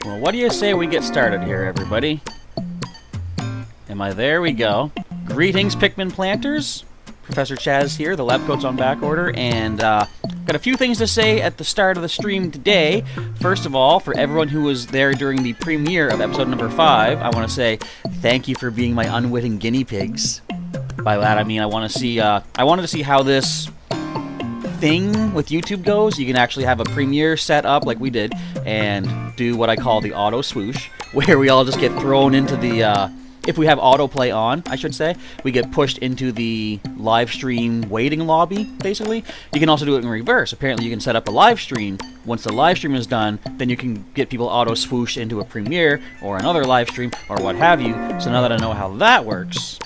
Well, what do you say we get started here, everybody? Am I there? We go. Greetings, Pikmin planters. Professor Chaz here, the lab coat's on back order, and got a few things to say at the start of the stream today. First of all, for everyone who was there during the premiere of episode number 5, I want to say thank you for being my unwitting guinea pigs. By that I mean I wanted to see how this thing with YouTube goes. You can actually have a premiere set up like we did and do what I call the auto swoosh, where we all just get thrown into the if we have autoplay on, I should say, we get pushed into the live stream waiting lobby, basically. You can also do it in reverse. Apparently you can set up a live stream. Once the live stream is done, then you can get people auto swoosh into a premiere or another live stream or what have you. So now that I know how that works,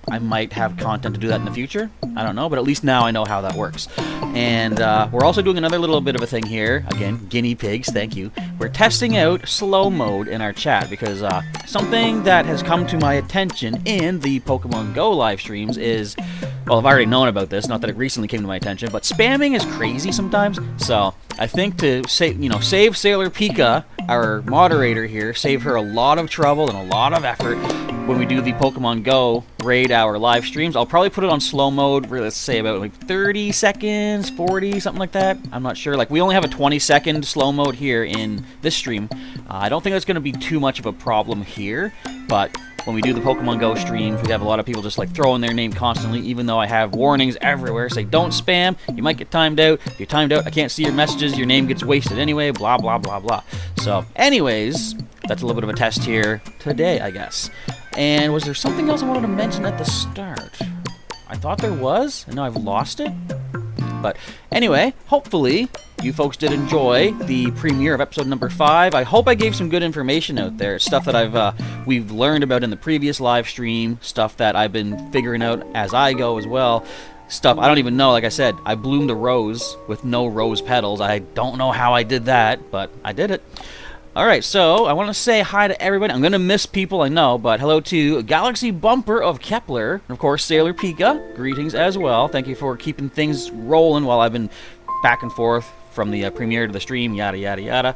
I might have content to do that in the future. I don't know, but at least now I know how that works. And we're also doing another little bit of a thing here. Again, guinea pigs, thank you. We're testing out slow mode in our chat because something that has come to my attention in the Pokemon Go live streams is, well, I've already known about this, not that it recently came to my attention, but spamming is crazy sometimes. So I think to save Sailor Pika, our moderator here, save her a lot of trouble and a lot of effort when we do the Pokemon Go raid hour live streams. I'll probably put it on slow mode, let's say about like 30 seconds, 40, something like that. I'm not sure. Like, we only have a 20-second slow mode here in this stream. I don't think that's going to be too much of a problem here, but when we do the Pokemon Go streams, we have a lot of people just like throwing their name constantly, even though I have warnings everywhere say don't spam, you might get timed out. If you're timed out, I can't see your messages, your name gets wasted anyway, blah, blah, blah, blah. So anyways, that's a little bit of a test here today, I guess. And was there something else I wanted to mention at the start? I thought there was, and now I've lost it. But anyway, hopefully you folks did enjoy the premiere of episode number 5. I hope I gave some good information out there. Stuff that we've learned about in the previous live stream. Stuff that I've been figuring out as I go as well. Stuff I don't even know. Like I said, I bloomed a rose with no rose petals. I don't know how I did that, but I did it. Alright, so I want to say hi to everybody. I'm going to miss people, I know, but hello to Galaxy Bumper of Kepler, and of course Sailor Pika. Greetings as well. Thank you for keeping things rolling while I've been back and forth from the premiere to the stream, yada yada yada.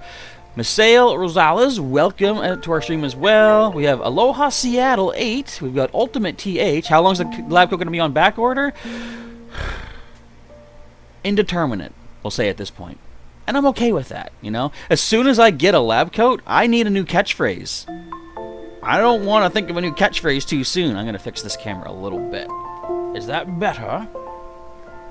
Misael Rosales, welcome to our stream as well. We have Aloha Seattle 8. We've got Ultimate TH. How long is the lab coat going to be on back order? Indeterminate, we'll say at this point. And I'm okay with that, you know? As soon as I get a lab coat, I need a new catchphrase. I don't want to think of a new catchphrase too soon. I'm going to fix this camera a little bit. Is that better? A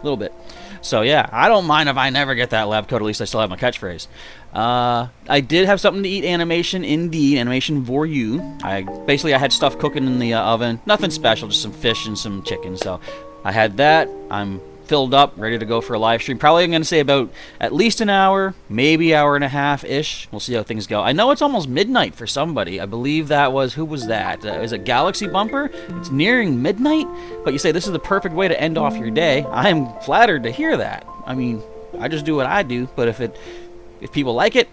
little bit. So yeah, I don't mind if I never get that lab coat. At least I still have my catchphrase. I did have something to eat animation, indeed. Animation for you. I had stuff cooking in the oven. Nothing special, just some fish and some chicken. So I had that. I'm filled up, ready to go for a live stream. Probably I'm going to say about at least an hour, maybe hour and a half-ish. We'll see how things go. I know it's almost midnight for somebody. I believe that was, who was that? Is it Galaxy Bumper? It's nearing midnight, but you say this is the perfect way to end off your day. I am flattered to hear that. I mean, I just do what I do, but if people like it,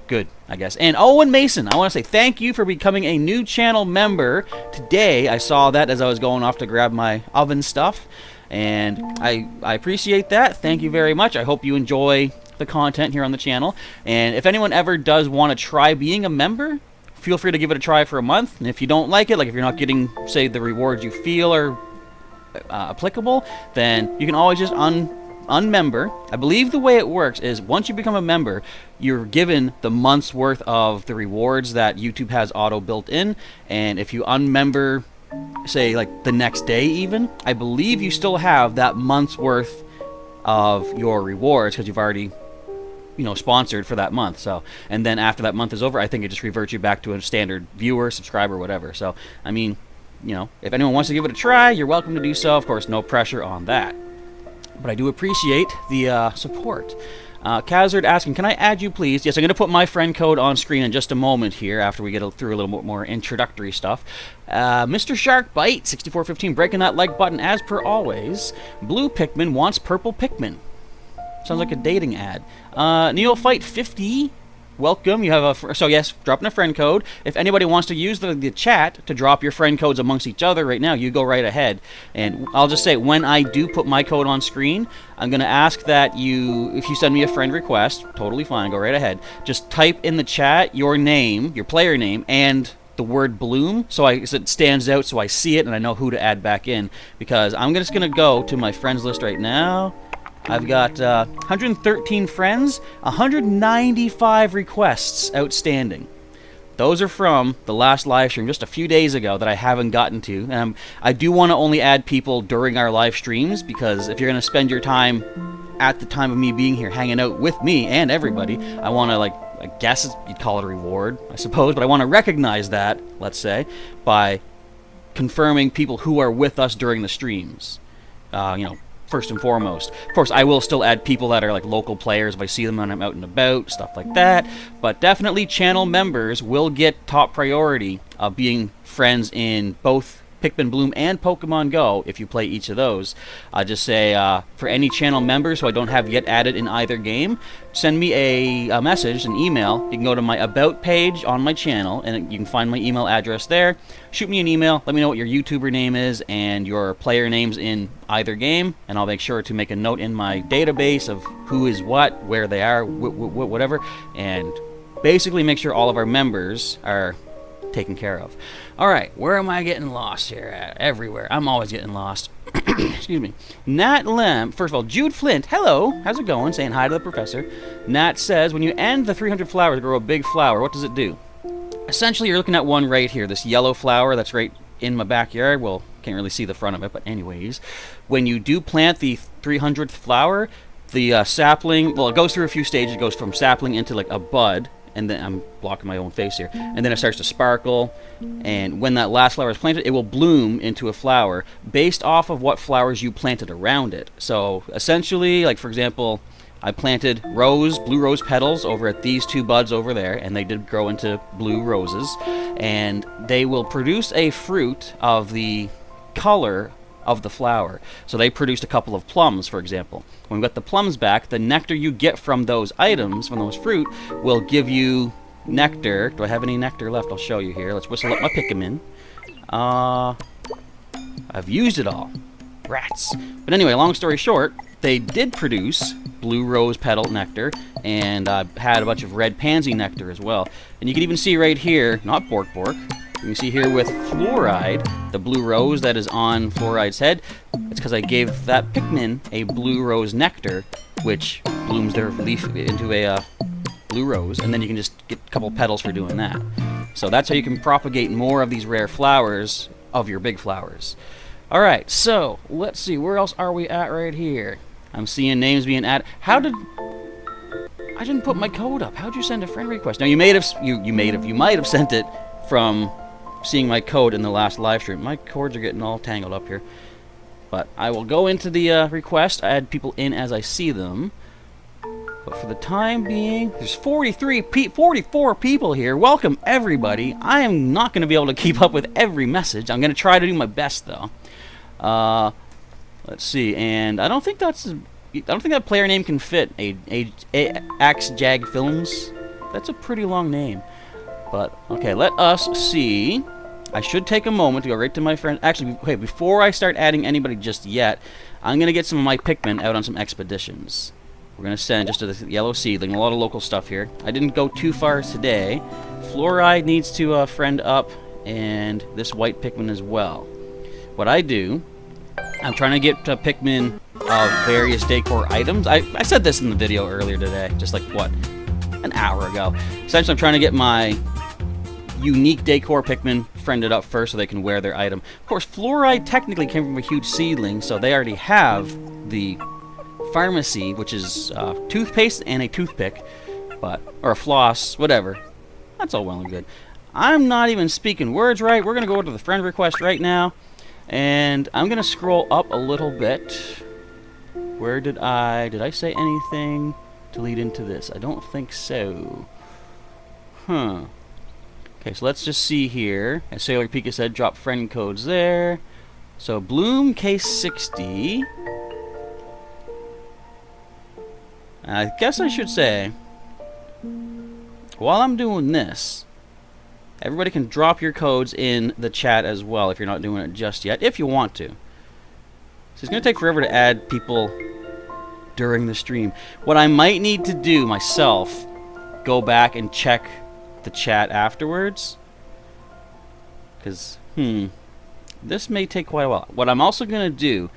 good, I guess. And Owen Mason, I want to say thank you for becoming a new channel member today. I saw that as I was going off to grab my oven stuff. And I appreciate that. Thank you very much. I hope you enjoy the content here on the channel. And if anyone ever does want to try being a member, feel free to give it a try for a month. And if you don't like it, like if you're not getting, say, the rewards you feel are applicable, then you can always just unmember. I believe the way it works is once you become a member, you're given the month's worth of the rewards that YouTube has auto built in. And if you unmember, say like the next day even, I believe you still have that month's worth of your rewards because you've already, you know, sponsored for that month. So, and then after that month is over, I think it just reverts you back to a standard viewer, subscriber, whatever. So, I mean, you know, if anyone wants to give it a try, you're welcome to do so. Of course, no pressure on that. But I do appreciate the support. Kazard asking, can I add you please? Yes, I'm going to put my friend code on screen in just a moment here after we get through a little bit more introductory stuff. Mr. Sharkbite, 6415, breaking that like button as per always. Blue Pikmin wants purple Pikmin. Sounds like a dating ad. Neophyte 50, welcome. You have so yes, drop in a friend code. If anybody wants to use the chat to drop your friend codes amongst each other right now, you go right ahead. And I'll just say, when I do put my code on screen, I'm going to ask that if you send me a friend request, totally fine, go right ahead. Just type in the chat your name, your player name, and the word Bloom, so it stands out, so I see it and I know who to add back in. Because I'm just going to go to my friends list right now. I've got 113 friends, 195 requests outstanding. Those are from the last live stream just a few days ago that I haven't gotten to. I do want to only add people during our live streams, because if you're going to spend your time at the time of me being here hanging out with me and everybody, I want to, I guess you'd call it a reward, I suppose, but I want to recognize that, let's say, by confirming people who are with us during the streams. First and foremost. Of course, I will still add people that are like local players if I see them when I'm out and about, stuff like that. But definitely channel members will get top priority of being friends in both Pikmin Bloom and Pokemon Go if you play each of those. I just say for any channel members who I don't have yet added in either game, send me a message, an email. You can go to my About page on my channel, and you can find my email address there. Shoot me an email, let me know what your YouTuber name is and your player names in either game, and I'll make sure to make a note in my database of who is what, where they are, whatever, and basically make sure all of our members are taken care of. Alright, where am I getting lost here at? Everywhere. I'm always getting lost. Excuse me. Nat Lem, first of all, Jude Flint, hello, how's it going? Saying hi to the professor. Nat says, when you end the 300 flowers to grow a big flower, what does it do? Essentially, you're looking at one right here, this yellow flower that's right in my backyard. Well, can't really see the front of it, but anyways, when you do plant the 300th flower, the sapling, well, it goes through a few stages. It goes from sapling into like a bud, and then I'm blocking my own face here, and then it starts to sparkle, and when that last flower is planted, it will bloom into a flower based off of what flowers you planted around it. So essentially, like for example, I planted blue rose petals over at these two buds over there, and they did grow into blue roses, and they will produce a fruit of the color of the flower. So they produced a couple of plums, for example. When we get the plums back, the nectar you get from those items, from those fruit, will give you nectar. Do I have any nectar left? I'll show you here. Let's whistle up my Pikmin. I've used it all. Rats. But anyway, long story short, they did produce blue rose petal nectar, and had a bunch of red pansy nectar as well. And you can even see right here, not Bork, you can see here with Fluoride, the blue rose that is on Fluoride's head. It's because I gave that Pikmin a blue rose nectar, which blooms their leaf into a blue rose, and then you can just get a couple petals for doing that. So that's how you can propagate more of these rare flowers of your big flowers. Alright, so let's see, where else are we at right here? I'm seeing names being added. I didn't put my code up. How'd you send a friend request? Now you might have sent it from seeing my code in the last live stream. My cords are getting all tangled up here. But I will go into the request, add people in as I see them. But for the time being, there's 44 people here. Welcome, everybody. I am not going to be able to keep up with every message. I'm going to try to do my best, though. Let's see, and I don't think that player name can fit. Axe Jag Films. That's a pretty long name. But okay, let us see. I should take a moment to go right to my friend. Actually, wait, before I start adding anybody just yet, I'm gonna get some of my Pikmin out on some expeditions. We're gonna send just to the yellow seedling. A lot of local stuff here. I didn't go too far today. Fluoride needs to friend up, and this white Pikmin as well. What I do, I'm trying to get Pikmin of various decor items. I said this in the video earlier today, just like, what, an hour ago. Essentially, I'm trying to get my unique decor Pikmin friended up first so they can wear their item. Of course, Fluoride technically came from a huge seedling, so they already have the pharmacy, which is toothpaste and a toothpick, or a floss, whatever. That's all well and good. I'm not even speaking words right. We're going to go to the friend request right now. And I'm going to scroll up a little bit. Where did I say anything to lead into this? I don't think so. Okay, so let's just see here. As Sailor Pika said, drop friend codes there. So Bloom case 60. I guess I should say, while I'm doing this, everybody can drop your codes in the chat as well if you're not doing it just yet, if you want to. So it's going to take forever to add people during the stream. What I might need to do myself, go back and check the chat afterwards. Because, this may take quite a while. What I'm also going to do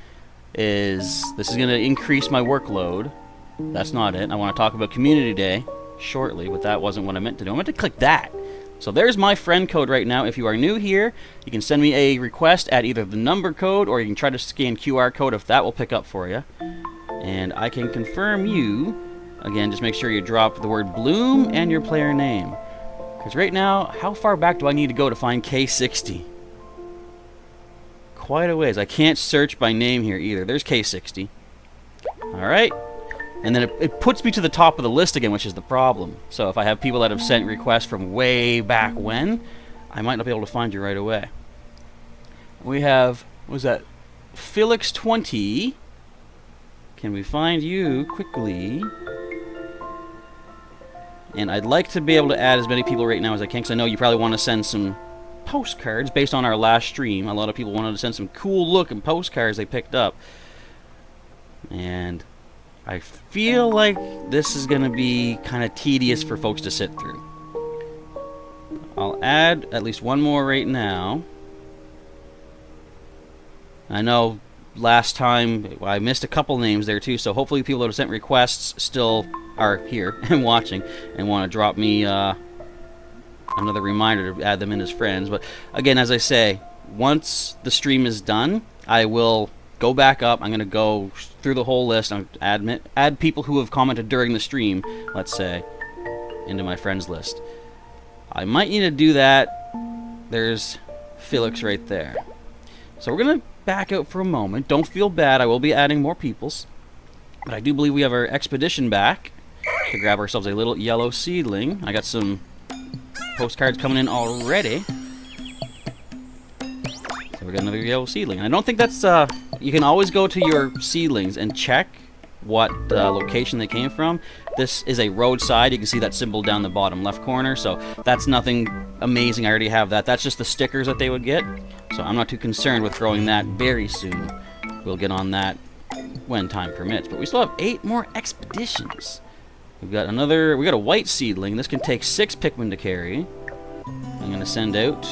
is, this is going to increase my workload. That's not it. I want to talk about Community Day shortly, but that wasn't what I meant to do. I meant to click that. So there's my friend code right now. If you are new here, you can send me a request at either the number code, or you can try to scan QR code if that will pick up for you. And I can confirm you. Again, just make sure you drop the word Bloom and your player name. Because right now, how far back do I need to go to find K60? Quite a ways. I can't search by name here either. There's K60. Alright. And then it puts me to the top of the list again, which is the problem. So if I have people that have sent requests from way back when, I might not be able to find you right away. We have, what was that? Felix20. Can we find you quickly? And I'd like to be able to add as many people right now as I can, because I know you probably want to send some postcards based on our last stream. A lot of people wanted to send some cool looking postcards they picked up. And I feel like this is going to be kind of tedious for folks to sit through. I'll add at least one more right now. I know last time I missed a couple names there too, so hopefully people that have sent requests still are here and watching and want to drop me another reminder to add them in as friends. But again, as I say, once the stream is done, I will go back up. I'm going to go through the whole list and add people who have commented during the stream, let's say, into my friends list. I might need to do that. There's Felix right there. So we're going to back out for a moment. Don't feel bad. I will be adding more peoples. But I do believe we have our expedition back to grab ourselves a little yellow seedling. I got some postcards coming in already. So we got another yellow seedling. And I don't think that's... you can always go to your seedlings and check what location they came from. This is a roadside. You can see that symbol down the bottom left corner. So that's nothing amazing. I already have that. That's just the stickers that they would get. So I'm not too concerned with throwing that very soon. We'll get on that when time permits. But we still have 8 more expeditions. We got a white seedling. This can take 6 Pikmin to carry. I'm going to send out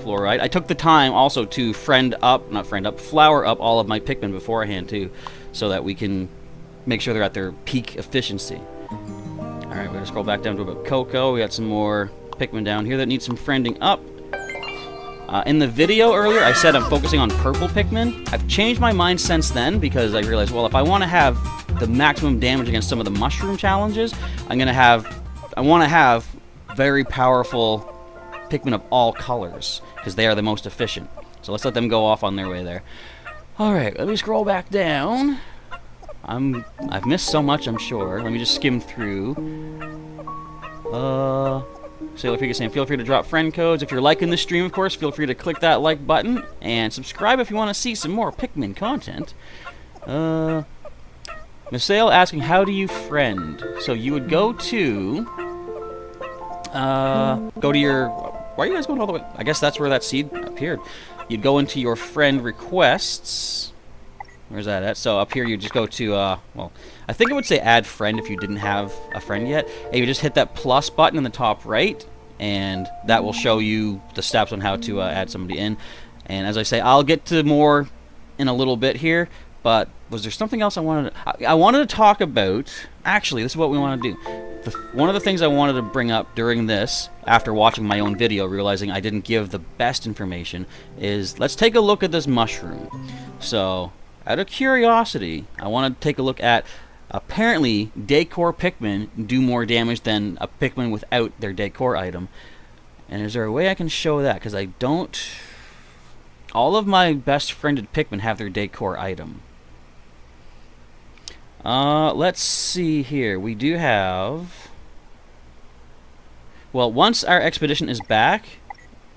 fluorite. I took the time also to flower up all of my Pikmin beforehand too, so that we can make sure they're at their peak efficiency. Alright, we're going to scroll back down to about Cocoa. We got some more Pikmin down here that need some friending up. In the video earlier, I said I'm focusing on purple Pikmin. I've changed my mind since then, because I realized, well, if I want to have the maximum damage against some of the mushroom challenges, I want to have very powerful Pikmin of all colors, because they are the most efficient. So let's let them go off on their way there. Alright, let me scroll back down. I've missed so much, I'm sure. Let me just skim through. Sailor Pika saying, feel free to drop friend codes. If you're liking the stream, of course, feel free to click that like button. And subscribe if you want to see some more Pikmin content. Misael asking, how do you friend? So you would go to your... Why are you guys going all the way? I guess that's where that seed appeared. You'd go into your friend requests. Where's that at? So up here you just go to, well, I think it would say add friend if you didn't have a friend yet. And you just hit that plus button in the top right, and that will show you the steps on how to add somebody in. And as I say, I'll get to more in a little bit here, but was there something else I wanted to... I wanted to talk about... Actually, this is what we want to do. One of the things I wanted to bring up during this, after watching my own video, realizing I didn't give the best information, is let's take a look at this mushroom. So, out of curiosity, I want to take a look at... Apparently, Decor Pikmin do more damage than a Pikmin without their Decor item. And is there a way I can show that? Because I don't... All of my best friended Pikmin have their Decor item. Let's see here. We do have... Well, once our expedition is back,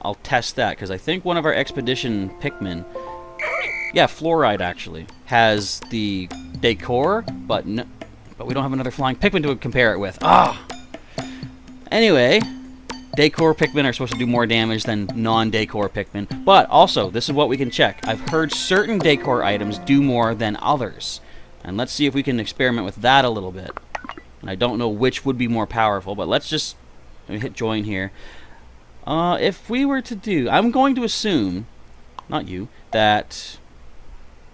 I'll test that, because I think one of our expedition Pikmin... Yeah, Fluoride, actually, has the Decor, but we don't have another flying Pikmin to compare it with. Ah! Anyway, decor Pikmin are supposed to do more damage than non-decor Pikmin. But also, this is what we can check. I've heard certain decor items do more than others. And let's see if we can experiment with that a little bit. And I don't know which would be more powerful, but let me hit join here. If we were to do... I'm going to assume, not you, that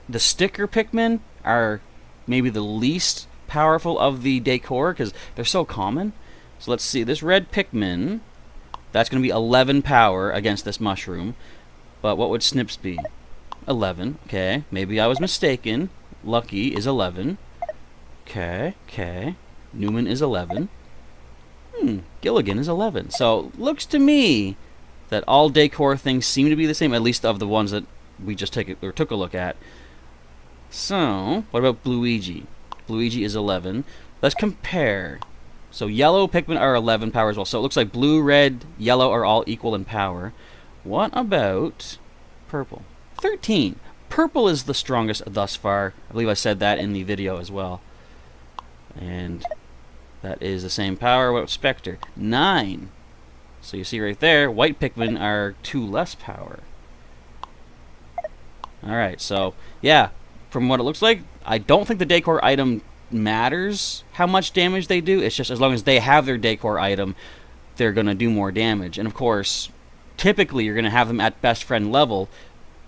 the sticker Pikmin are maybe the least powerful of the decor, because they're so common. So let's see, this red Pikmin, that's going to be 11 power against this mushroom. But what would Snips be? 11, okay. Maybe I was mistaken. Lucky is 11. Okay. Newman is 11. Gilligan is 11. So, looks to me that all decor things seem to be the same, at least of the ones that we just took a look at. So, what about Bluigi? Bluigi is 11. Let's compare. So, yellow Pikmin are 11 power as well. So, it looks like blue, red, yellow are all equal in power. What about purple? 13. Purple is the strongest thus far. I believe I said that in the video as well. And that is the same power. What about Spectre? 9. So you see right there, white Pikmin are 2 less power. Alright, so yeah, from what it looks like, I don't think the decor item matters how much damage they do. It's just as long as they have their decor item, they're going to do more damage. And of course, typically you're going to have them at best friend level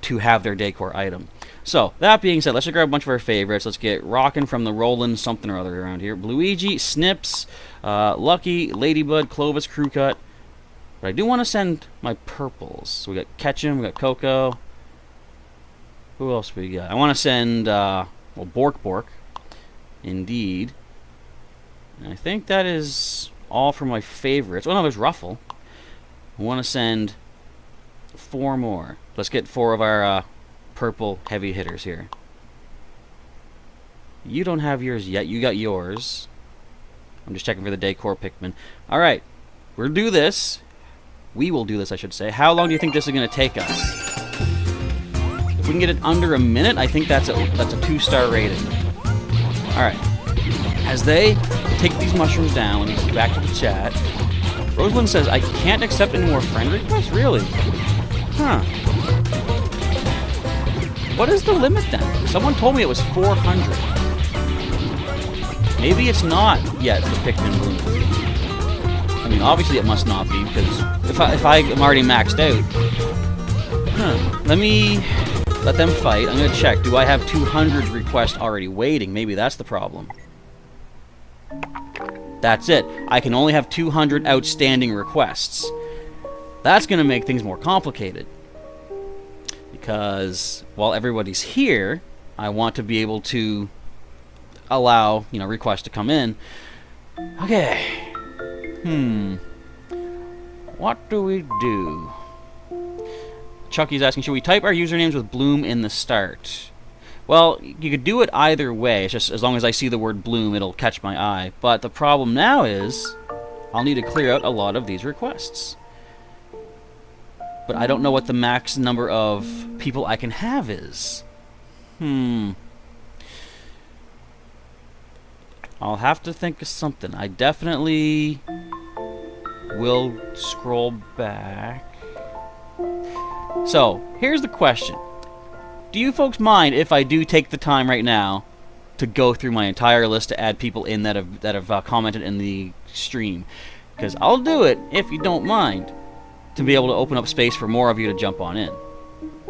to have their decor item. So, that being said, let's just grab a bunch of our favorites. Let's get rockin' from the Rollin' something or other around here. Bluigi, Snips, Lucky, Ladybud, Clovis, Crewcut. But I do want to send my purples. So we got Ketchum, we got Coco. Who else we got? I want to send, Bork. Indeed. And I think that is all for my favorites. Oh no, there's Ruffle. I want to send 4 more. Let's get 4 of our purple heavy hitters here. You don't have yours yet. You got yours. I'm just checking for the decor Pikmin. Alright. We'll do this. We will do this, I should say. How long do you think this is going to take us? If we can get it under a minute, I think that's a 2-star rating. Alright. As they take these mushrooms down, let me go back to the chat. Rosalind says, I can't accept any more friend requests? Really? Huh. What is the limit then? Someone told me it was 400. Maybe it's not yet the Pikmin Bloom. I mean, obviously it must not be, because if I am already maxed out. Huh. Let me let them fight. I'm going to check. Do I have 200 requests already waiting? Maybe that's the problem. That's it. I can only have 200 outstanding requests. That's going to make things more complicated. Because while everybody's here, I want to be able to allow, requests to come in. Okay. What do we do? Chucky's asking, should we type our usernames with Bloom in the start? Well, you could do it either way. It's just as long as I see the word Bloom, it'll catch my eye. But the problem now is I'll need to clear out a lot of these requests. But I don't know what the max number of people I can have is. I'll have to think of something. I definitely will scroll back. So, here's the question. Do you folks mind if I do take the time right now to go through my entire list to add people in that have commented in the stream? Because I'll do it, if you don't mind, to be able to open up space for more of you to jump on in.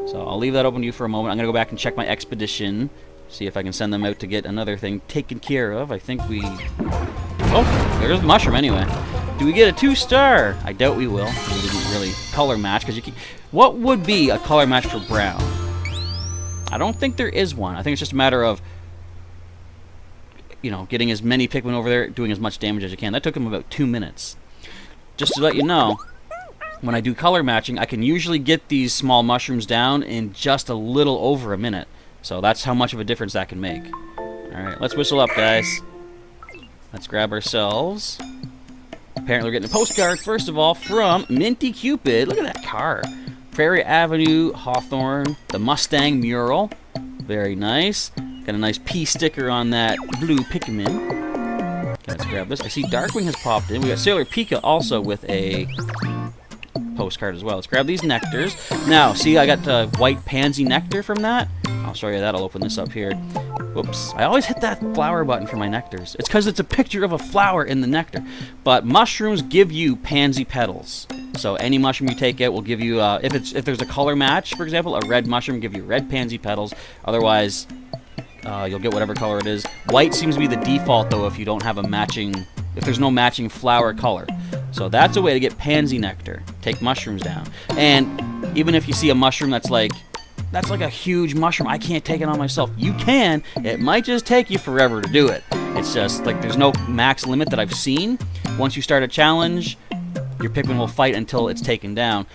So I'll leave that open to you for a moment. I'm going to go back and check my expedition, see if I can send them out to get another thing taken care of. I think we... Oh, there's the mushroom anyway. Do we get a 2-star? I doubt we will. We didn't really color match, because you can... What would be a color match for brown? I don't think there is one. I think it's just a matter of, getting as many Pikmin over there, doing as much damage as you can. That took them about 2 minutes. Just to let you know, when I do color matching, I can usually get these small mushrooms down in just a little over a minute. So that's how much of a difference that can make. Alright, let's whistle up, guys. Let's grab ourselves. Apparently we're getting a postcard, first of all, from Minty Cupid. Look at that car. Prairie Avenue, Hawthorne, the Mustang mural. Very nice. Got a nice P sticker on that blue Pikmin. Let's grab this. I see Darkwing has popped in. We got Sailor Pika also with a postcard as well. Let's grab these nectars. Now, see, I got white pansy nectar from that. I'll show you that. I'll open this up here. Whoops. I always hit that flower button for my nectars. It's because it's a picture of a flower in the nectar. But mushrooms give you pansy petals. So any mushroom you take out will give you, if there's a color match, for example, a red mushroom will give you red pansy petals. Otherwise, you'll get whatever color it is. White seems to be the default, though, if you don't have a matching, if there's no matching flower color. So that's a way to get pansy nectar. Take mushrooms down. And even if you see a mushroom that's like a huge mushroom, I can't take it on myself. You can. It might just take you forever to do it. It's just like there's no max limit that I've seen. Once you start a challenge, your Pikmin will fight until it's taken down.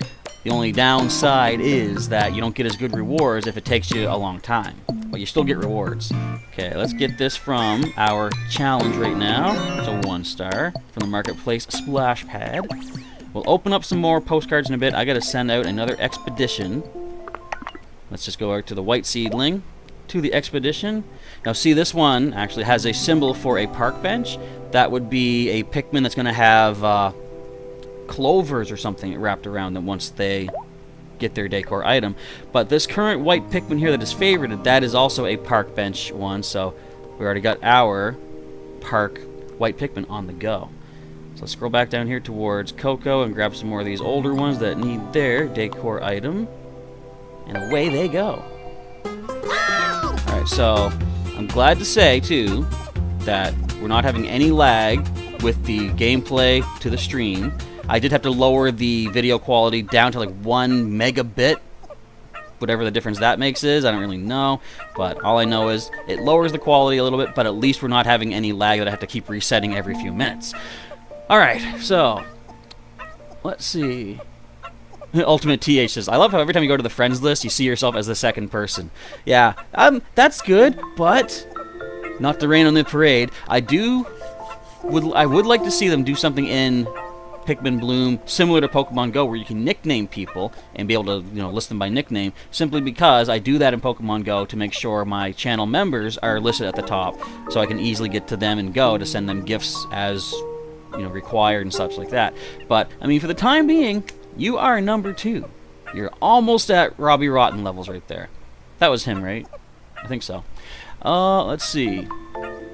The only downside is that you don't get as good rewards if it takes you a long time. But you still get rewards. Okay, let's get this from our challenge right now. It's a 1-star from the Marketplace Splash Pad. We'll open up some more postcards in a bit. I gotta send out another expedition. Let's just go out to the white seedling, to the expedition. Now see, this one actually has a symbol for a park bench. That would be a Pikmin that's gonna have clovers or something wrapped around them once they get their decor item. But this current white Pikmin here that is favorited, that is also a park bench one, so we already got our park white Pikmin on the go. So let's scroll back down here towards Coco and grab some more of these older ones that need their decor item. And away they go. Alright, so I'm glad to say, too, that we're not having any lag with the gameplay to the stream. I did have to lower the video quality down to like 1 megabit. Whatever the difference that makes is, I don't really know. But all I know is it lowers the quality a little bit, but at least we're not having any lag that I have to keep resetting every few minutes. Alright, so let's see. Ultimate TH says, I love how every time you go to the friends list, you see yourself as the second person. Yeah, that's good, but not to rain on the parade. I would like to see them do something in Pikmin Bloom similar to Pokemon Go, where you can nickname people and be able to, list them by nickname, simply because I do that in Pokemon Go to make sure my channel members are listed at the top, so I can easily get to them in Go to send them gifts as, required and such like that. But, I mean, for the time being, you are number 2. You're almost at Robbie Rotten levels right there. That was him, right? I think so. Let's see.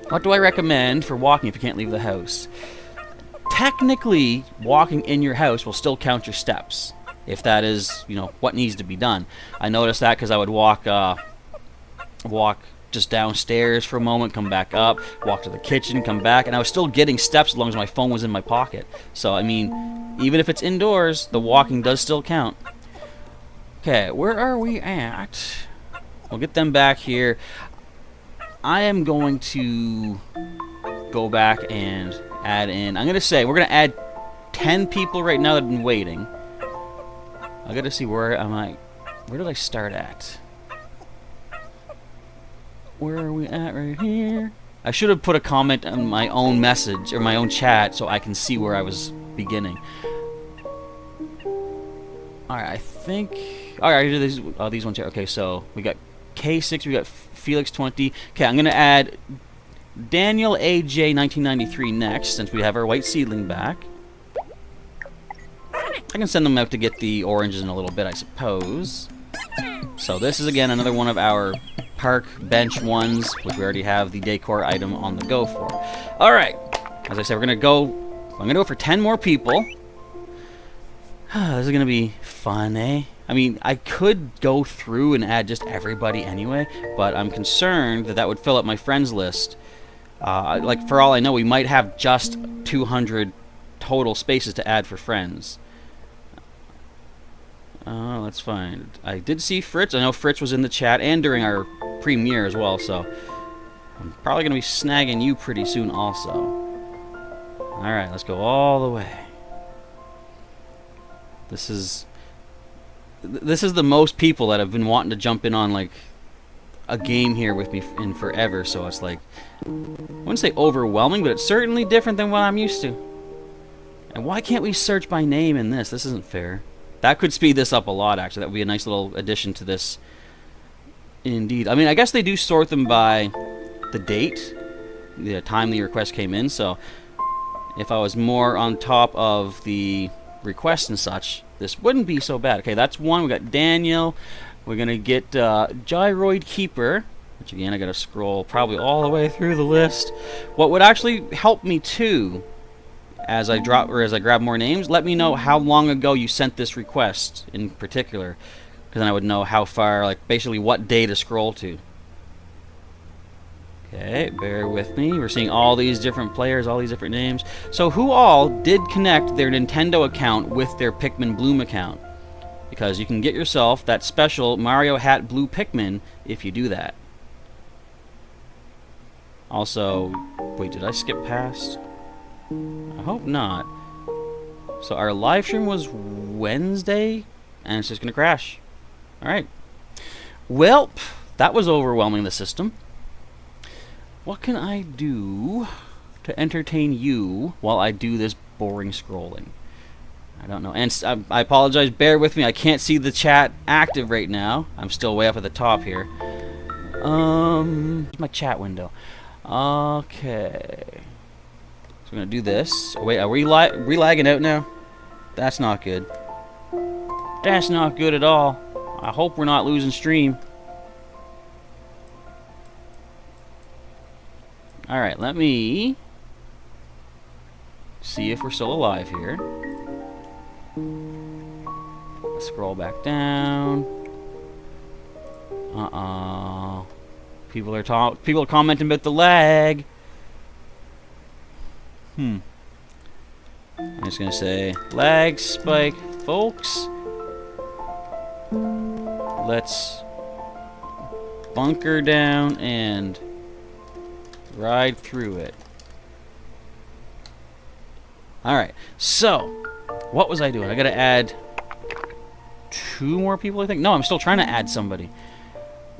What do I recommend for walking if you can't leave the house? Technically, walking in your house will still count your steps, if that is, what needs to be done. I noticed that because I would walk just downstairs for a moment, come back up, walk to the kitchen, come back, and I was still getting steps as long as my phone was in my pocket. So, I mean, even if it's indoors, the walking does still count. Okay, where are we at? We'll get them back here. I am going to go back and add in. I'm going to say we're going to add 10 people right now that have been waiting. I got to see where am I. Where did I start at? Where are we at right here? I should have put a comment on my own message or my own chat so I can see where I was beginning. Alright, I think. Alright, I did these ones here. Okay, so we got K6, we got Felix 20. Okay, I'm going to add Daniel AJ 1993 next, since we have our white seedling back. I can send them out to get the oranges in a little bit, I suppose. So this is again another one of our park bench ones, which we already have the decor item on the go for. Alright, as I said, I'm gonna go for 10 more people. This is gonna be fun, eh? I mean, I could go through and add just everybody anyway, but I'm concerned that that would fill up my friends list. Like, for all I know, we might have just 200 total spaces to add for friends. Let's find. I did see Fritz. I know Fritz was in the chat and during our premiere as well, so I'm probably going to be snagging you pretty soon also. Alright, let's go all the way. This is the most people that have been wanting to jump in on, like, a game here with me in forever, so it's like, I wouldn't say overwhelming, but it's certainly different than what I'm used to. And why can't we search by name in this? This isn't fair. That could speed this up a lot, actually. That would be a nice little addition to this. Indeed. I mean, I guess they do sort them by the date. the time the request came in. So if I was more on top of the requests and such, this wouldn't be so bad. Okay, that's one. We got Daniel. We're gonna get Gyroid Keeper, which again I gotta scroll probably all the way through the list. What would actually help me too, as I grab more names, let me know how long ago you sent this request in particular, because then I would know how far, like basically what day to scroll to. Okay, bear with me. We're seeing all these different players, all these different names. So who all did connect their Nintendo account with their Pikmin Bloom account? Because you can get yourself that special Mario Hat Blue Pikmin if you do that. Also, wait, did I skip past? I hope not. So our live stream was Wednesday, and it's just going to crash. Alright. Well, that was overwhelming the system. What can I do to entertain you while I do this boring scrolling? I don't know. And I apologize, bear with me. I can't see the chat active right now. I'm still way up at the top here. Here's my chat window. Okay. So we're going to do this. Oh, wait, are we lagging out now? That's not good. That's not good at all. I hope we're not losing stream. Alright, let me see if we're still alive here. Let's scroll back down. People are commenting about the lag. I'm just gonna say lag spike, folks. Let's bunker down and ride through it. Alright, so what was I doing? I gotta add 2 more people, I think. No, I'm still trying to add somebody.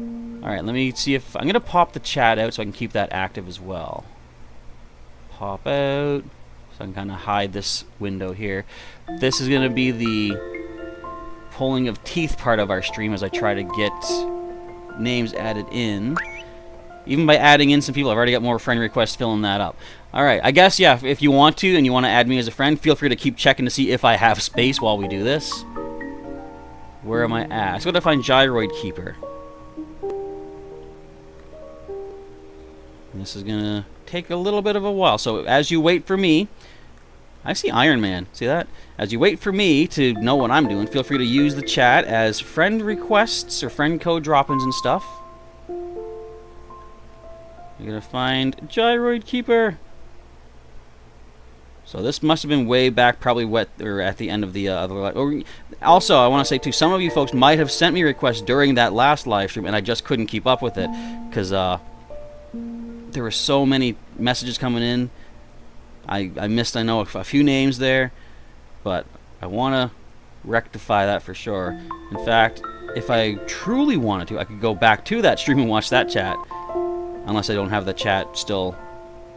Alright, let me see if I'm gonna pop the chat out so I can keep that active as well. Pop out so I can kind of hide this window here. This is gonna be the pulling of teeth part of our stream as I try to get names added in. Even by adding in some people, I've already got more friend requests filling that up. Alright, I guess, yeah, if you want to and you want to add me as a friend, feel free to keep checking to see if I have space while we do this. Where am I at? Let's go to find Gyroid Keeper. And this is going to take a little bit of a while. So as you wait for me, I see Iron Man. See that? As you wait for me to know what I'm doing, feel free to use the chat as friend requests or friend code drop-ins and stuff. You're gonna find Gyroid Keeper. So this must have been way back, probably at the end of the other live. Also, I want to say too, some of you folks might have sent me requests during that last live stream, and I just couldn't keep up with it because there were so many messages coming in. I missed, I know, a few names there, but I want to rectify that for sure. In fact, if I truly wanted to, I could go back to that stream and watch that chat. Unless I don't have the chat still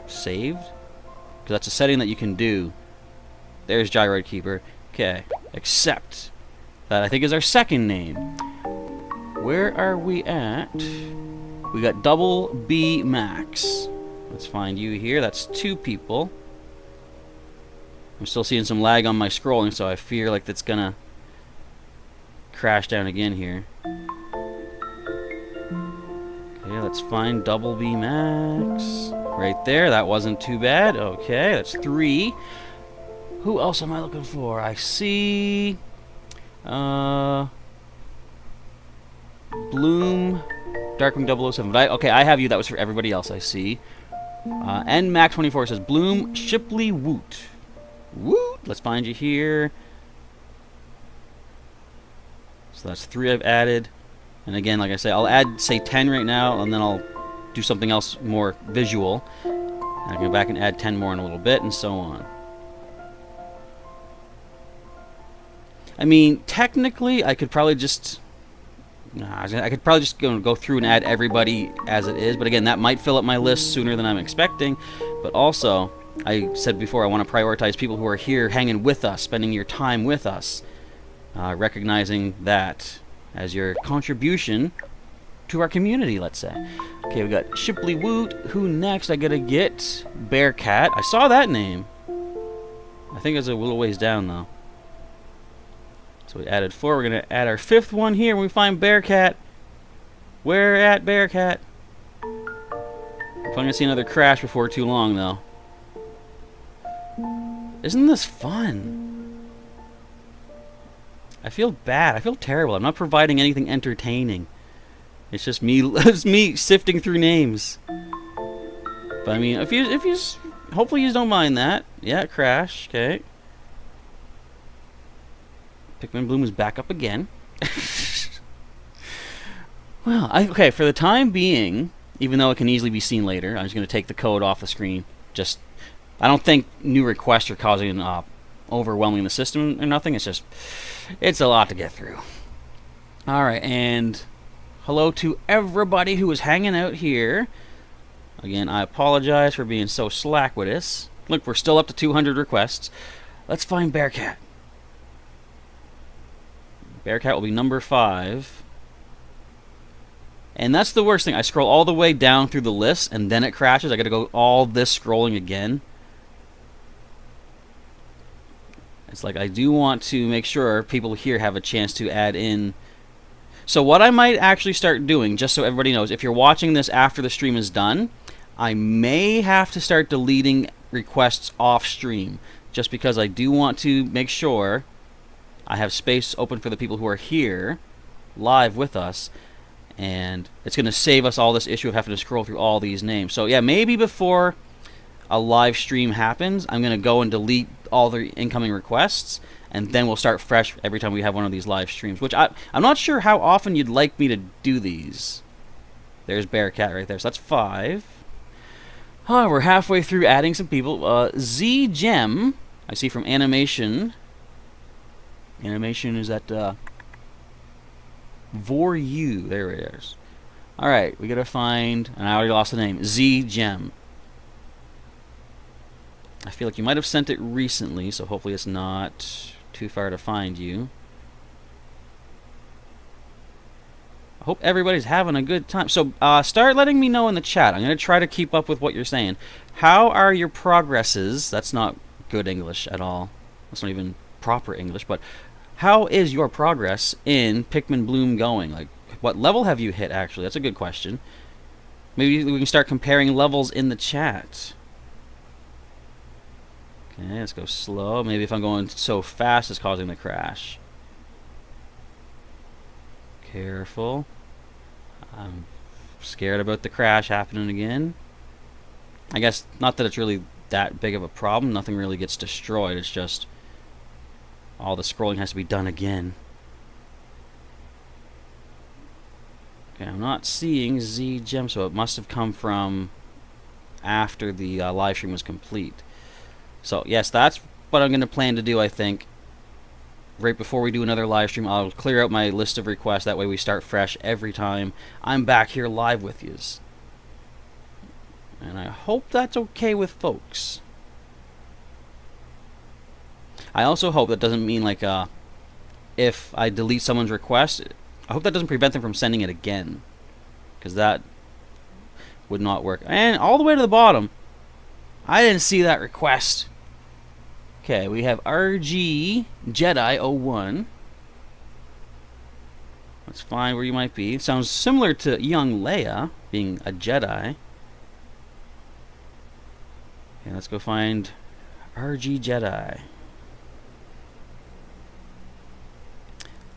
saved. Because that's a setting that you can do. There's Gyroid Keeper. Okay. Accept. That I think is our second name. Where are we at? We got Double B Max. Let's find you here. That's 2 people. I'm still seeing some lag on my scrolling, so I fear like that's gonna crash down again here. Okay, let's find Double B Max. Right there, that wasn't too bad. Okay, that's 3. Who else am I looking for? I see... Bloom... Darkwing 007. But okay, I have you. That was for everybody else, I see. NMac24 says, Bloom Shipley Woot. Woot! Let's find you here. So that's 3 I've added. And again, like I say, I'll add, say, 10 right now, and then I'll do something else more visual. And I can go back and add 10 more in a little bit, and so on. I mean, technically, I could probably just... I could probably just go through and add everybody as it is, but again, that might fill up my list sooner than I'm expecting. But also, I said before, I want to prioritize people who are here hanging with us, spending your time with us, recognizing that as your contribution to our community, let's say. Okay, we got Shipley Woot. Who next? I gotta get Bearcat. I saw that name. I think it's a little ways down though. So we added 4. We're gonna add our 5th one here when we find Bearcat. Where at Bearcat? I'm gonna see another crash before too long though. Isn't this fun? I feel bad. I feel terrible. I'm not providing anything entertaining. It's just me. It's me sifting through names. But I mean, if you hopefully you don't mind that. Yeah, crash. Okay. Pikmin Bloom is back up again. Well, okay. For the time being, even though it can easily be seen later, I'm just going to take the code off the screen. I don't think new requests are causing overwhelming the system or nothing. It's a lot to get through. All right, and hello to everybody who is hanging out here. Again, I apologize for being so slack with this. Look, we're still up to 200 requests. Let's find Bearcat. Bearcat will be number 5. And that's the worst thing. I scroll all the way down through the list, and then it crashes. I got to go all this scrolling again. It's like I do want to make sure people here have a chance to add in. So what I might actually start doing, just so everybody knows, if you're watching this after the stream is done, I may have to start deleting requests off stream, just because I do want to make sure I have space open for the people who are here live with us, and it's going to save us all this issue of having to scroll through all these names. So yeah, maybe before a live stream happens, I'm going to go and delete all the incoming requests, and then we'll start fresh every time we have one of these live streams, which I'm not sure how often you'd like me to do these. There's Bearcat right there, so that's 5. Oh, we're halfway through adding some people. Z Gem, I see from Animation. Animation is at Voru. There it is. Alright, we gotta find, and I already lost the name, Z Gem. I feel like you might have sent it recently, so hopefully it's not too far to find you. I hope everybody's having a good time. So start letting me know in the chat. I'm going to try to keep up with what you're saying. How are your progresses? That's not good English at all. That's not even proper English. But how is your progress in Pikmin Bloom going? Like, what level have you hit, actually? That's a good question. Maybe we can start comparing levels in the chat. Okay, let's go slow. Maybe if I'm going so fast, it's causing the crash. Careful. I'm scared about the crash happening again. I guess not that it's really that big of a problem. Nothing really gets destroyed. It's just all the scrolling has to be done again. Okay, I'm not seeing Z Gem, so it must have come from after the live stream was complete. So, yes, that's what I'm going to plan to do, I think. Right before we do another live stream, I'll clear out my list of requests. That way we start fresh every time I'm back here live with yous. And I hope that's okay with folks. I also hope that doesn't mean, like, if I delete someone's request, I hope that doesn't prevent them from sending it again. Because that would not work. And all the way to the bottom, I didn't see that request. Okay, we have RG Jedi 01. Let's find where you might be. Sounds similar to young Leia being a Jedi. Okay, let's go find RG Jedi.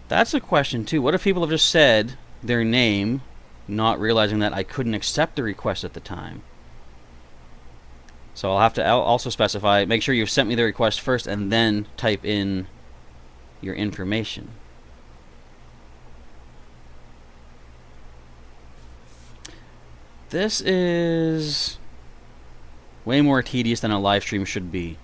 That's a question too. What if people have just said their name, not realizing that I couldn't accept the request at the time? So I'll have to also specify, make sure you've sent me the request first and then type in your information. This is way more tedious than a live stream should be.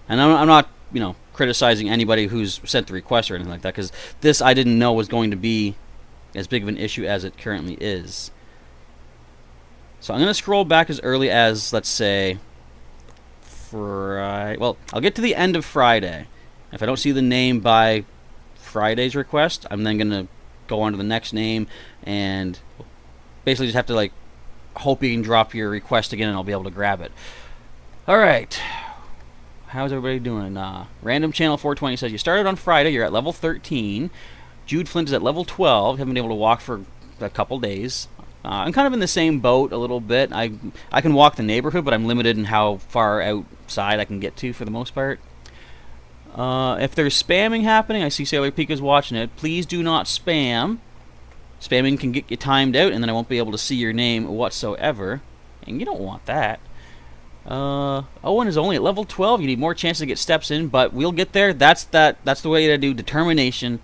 And I'm not, you know, criticizing anybody who's sent the request or anything like that, because this I didn't know was going to be as big of an issue as it currently is. So I'm going to scroll back as early as, let's say, well, I'll get to the end of Friday. If I don't see the name by Friday's request, I'm then going to go on to the next name, and basically just have to like hope you can drop your request again and I'll be able to grab it. Alright. How's everybody doing? Random Channel 420 says, you started on Friday, you're at level 13. Jude Flint is at level 12, haven't been able to walk for a couple days. I'm kind of in the same boat a little bit. I can walk the neighborhood, but I'm limited in how far outside I can get to for the most part. If there's spamming happening, I see Sailor Pika's watching it. Please do not spam. Spamming can get you timed out, and then I won't be able to see your name whatsoever. And you don't want that. Owen is only at level 12. You need more chances to get steps in, but we'll get there. That's the way to do determination.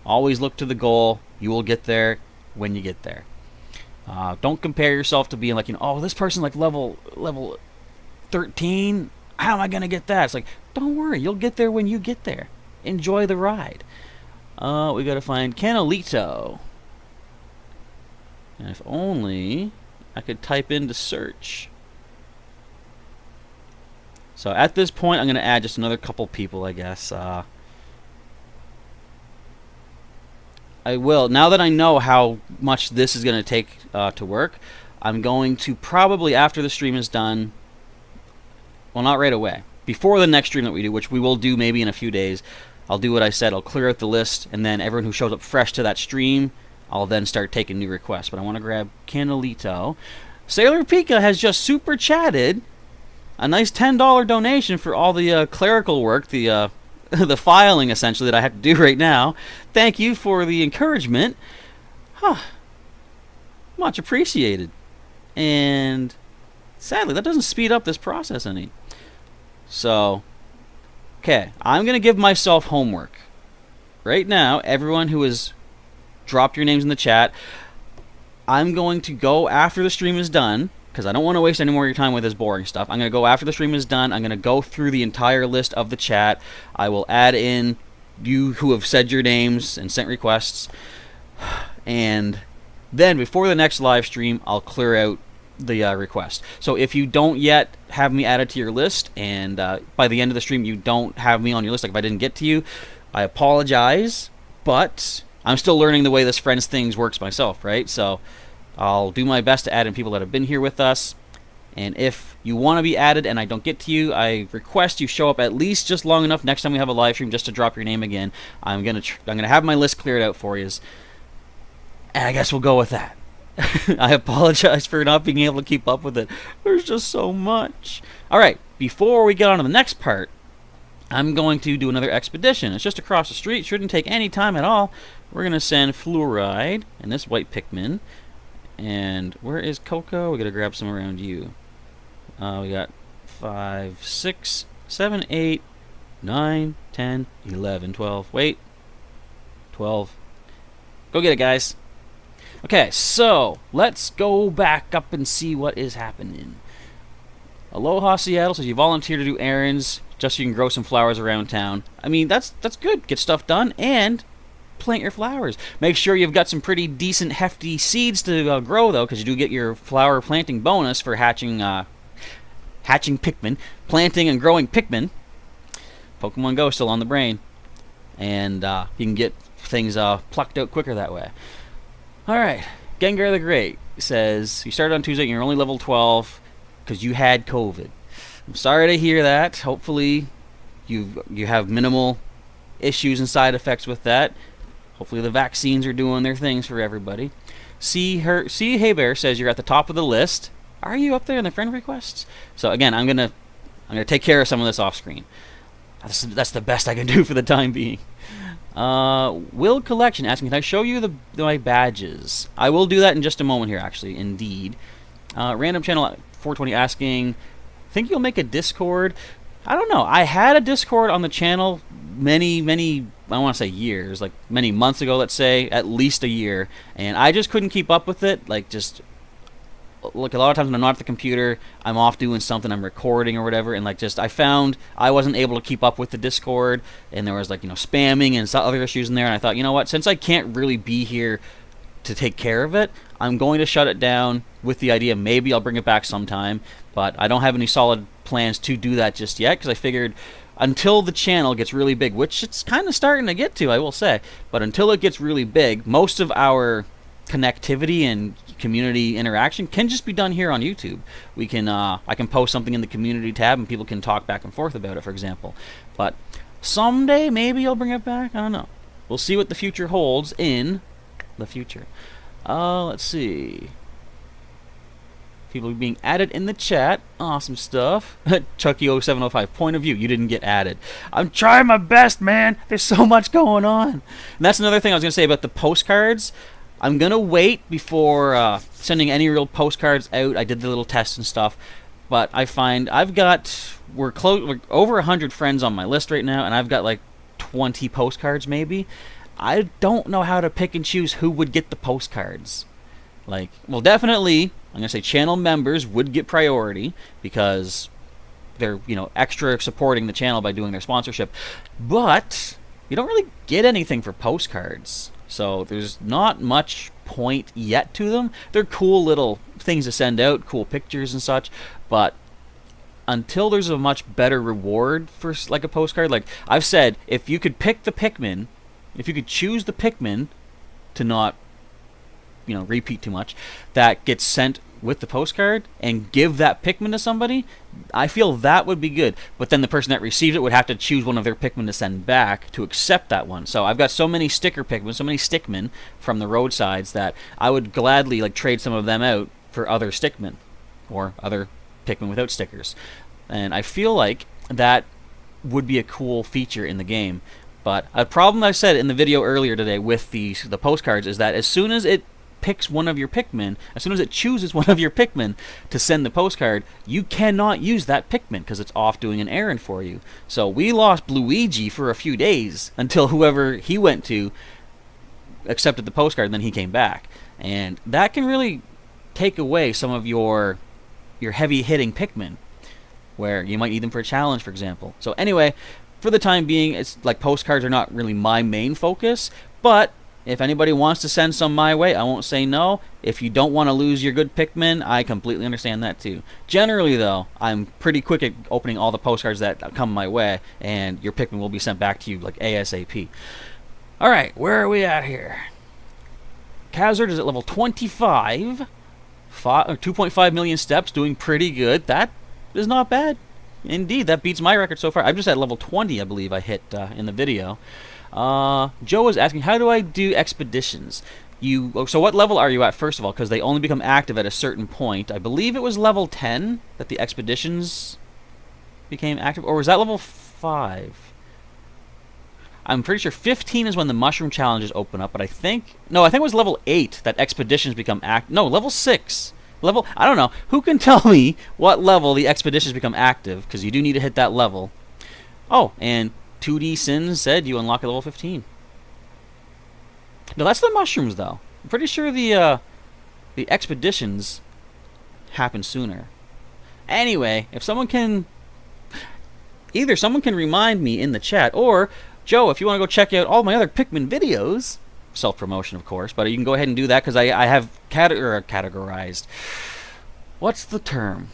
Always look to the goal. You will get there when you get there. Don't compare yourself to being like, oh, this person's like level 13. How am I gonna get that? It's like, don't worry, you'll get there when you get there. Enjoy the ride. We gotta find Canolito. And if only I could type into search. So at this point, I'm going to add just another couple people, I guess. I will. Now that I know how much this is going to take to work, I'm going to probably, after the stream is done, well, not right away, before the next stream that we do, which we will do maybe in a few days, I'll do what I said. I'll clear out the list, and then everyone who shows up fresh to that stream, I'll then start taking new requests. But I want to grab Canolito. Sailor Pika has just super chatted a nice $10 donation for all the clerical work, the the filing essentially that I have to do right now. Thank you for the encouragement. Much appreciated. And sadly, that doesn't speed up this process any. So, okay, I'm going to give myself homework. Right now, everyone who has dropped your names in the chat, I'm going to go after the stream is done, because I don't want to waste any more of your time with this boring stuff. I'm going to go after the stream is done. I'm going to go through the entire list of the chat. I will add in you who have said your names and sent requests. And then before the next live stream, I'll clear out the request. So if you don't yet have me added to your list, and by the end of the stream you don't have me on your list, like if I didn't get to you, I apologize, but I'm still learning the way this friends things works myself, right? So I'll do my best to add in people that have been here with us. And if you want to be added and I don't get to you, I request you show up at least just long enough next time we have a live stream just to drop your name again. I'm gonna have my list cleared out for you, and I guess we'll go with that. I apologize for not being able to keep up with it. There's just so much. All right, before we get on to the next part, I'm going to do another expedition. It's just across the street. Shouldn't take any time at all. We're going to send Fluoride and this white Pikmin. And where is Coco? We got to grab some around you. We got 5, 6, 7, 8, 9, 10, 11, 12. Wait. 12. Go get it, guys. Okay, so let's go back up and see what is happening. Aloha Seattle says you volunteer to do errands just so you can grow some flowers around town. I mean, that's good. Get stuff done and plant your flowers. Make sure you've got some pretty decent hefty seeds to grow though, because you do get your flower planting bonus for hatching Pikmin, planting and growing Pikmin. Pokemon Go still on the brain, and you can get things plucked out quicker that way. All right, Gengar the Great says you started on Tuesday and you're only level 12 because you had COVID. I'm sorry to hear that. Hopefully you have minimal issues and side effects with that. Hopefully the vaccines are doing their things for everybody. See Hey Bear says you're at the top of the list. Are you up there in the friend requests? So again, I'm gonna take care of some of this off screen. That's the best I can do for the time being. Will Collection asking, can I show you my badges? I will do that in just a moment here, actually, indeed. Random Channel 420 asking, think you'll make a Discord? I don't know. I had a Discord on the channel many, I want to say years, like many months ago, let's say, at least a year, and I just couldn't keep up with it. Like, just look, a lot of times when I'm not at the computer, I'm off doing something, I'm recording or whatever, and like I found I wasn't able to keep up with the Discord, and there was like, spamming and other issues in there, and I thought, you know what, since I can't really be here to take care of it, I'm going to shut it down with the idea maybe I'll bring it back sometime, but I don't have any solid plans to do that just yet, because I figured until the channel gets really big, which it's kind of starting to get to, I will say. But until it gets really big, most of our connectivity and community interaction can just be done here on YouTube. We can I can post something in the community tab and people can talk back and forth about it, for example. But someday maybe I'll bring it back. I don't know. We'll see what the future holds in the future. Let's see. People are being added in the chat. Awesome stuff. Chucky0705, point of view. You didn't get added. I'm trying my best, man. There's so much going on. And that's another thing I was going to say about the postcards. I'm going to wait before sending any real postcards out. I did the little test and stuff. But I find we're over 100 friends on my list right now, and I've got like 20 postcards maybe. I don't know how to pick and choose who would get the postcards. Like, well, definitely, I'm going to say channel members would get priority because they're, extra supporting the channel by doing their sponsorship. But you don't really get anything for postcards. So there's not much point yet to them. They're cool little things to send out, cool pictures and such. But until there's a much better reward for like a postcard, like I've said, if you could pick the Pikmin, if you could choose the Pikmin to not repeat too much, that gets sent with the postcard and give that Pikmin to somebody, I feel that would be good. But then the person that received it would have to choose one of their Pikmin to send back to accept that one. So I've got so many sticker Pikmin, so many Stickmin from the roadsides that I would gladly trade some of them out for other Stickmin or other Pikmin without stickers. And I feel like that would be a cool feature in the game. But a problem I said in the video earlier today with the postcards is that as soon as it picks one of your Pikmin, as soon as it chooses one of your Pikmin to send the postcard, you cannot use that Pikmin because it's off doing an errand for you. So we lost Luigi for a few days until whoever he went to accepted the postcard, and then he came back. And that can really take away some of your heavy-hitting Pikmin, where you might need them for a challenge, for example. So anyway, for the time being, it's like postcards are not really my main focus, but if anybody wants to send some my way, I won't say no. If you don't want to lose your good Pikmin, I completely understand that too. Generally, though, I'm pretty quick at opening all the postcards that come my way, and your Pikmin will be sent back to you like ASAP. Alright, where are we at here? Kazard is at level 25. 2.5 million steps, doing pretty good. That is not bad. Indeed, that beats my record so far. I'm just at level 20, I believe I hit in the video. Joe was asking, how do I do expeditions? So what level are you at, first of all? Because they only become active at a certain point. I believe it was level 10 that the expeditions became active. Or was that level 5? I'm pretty sure 15 is when the mushroom challenges open up. But I think it was level 8 that expeditions become active. No, level 6. I don't know. Who can tell me what level the expeditions become active? Because you do need to hit that level. Oh, and 2D Sins said you unlock at level 15. No, that's the mushrooms, though. I'm pretty sure the expeditions happen sooner. Anyway, if someone can... Either someone can remind me in the chat, or, Joe, if you want to go check out all my other Pikmin videos... Self-promotion, of course, but you can go ahead and do that, because I have categorized... What's the term?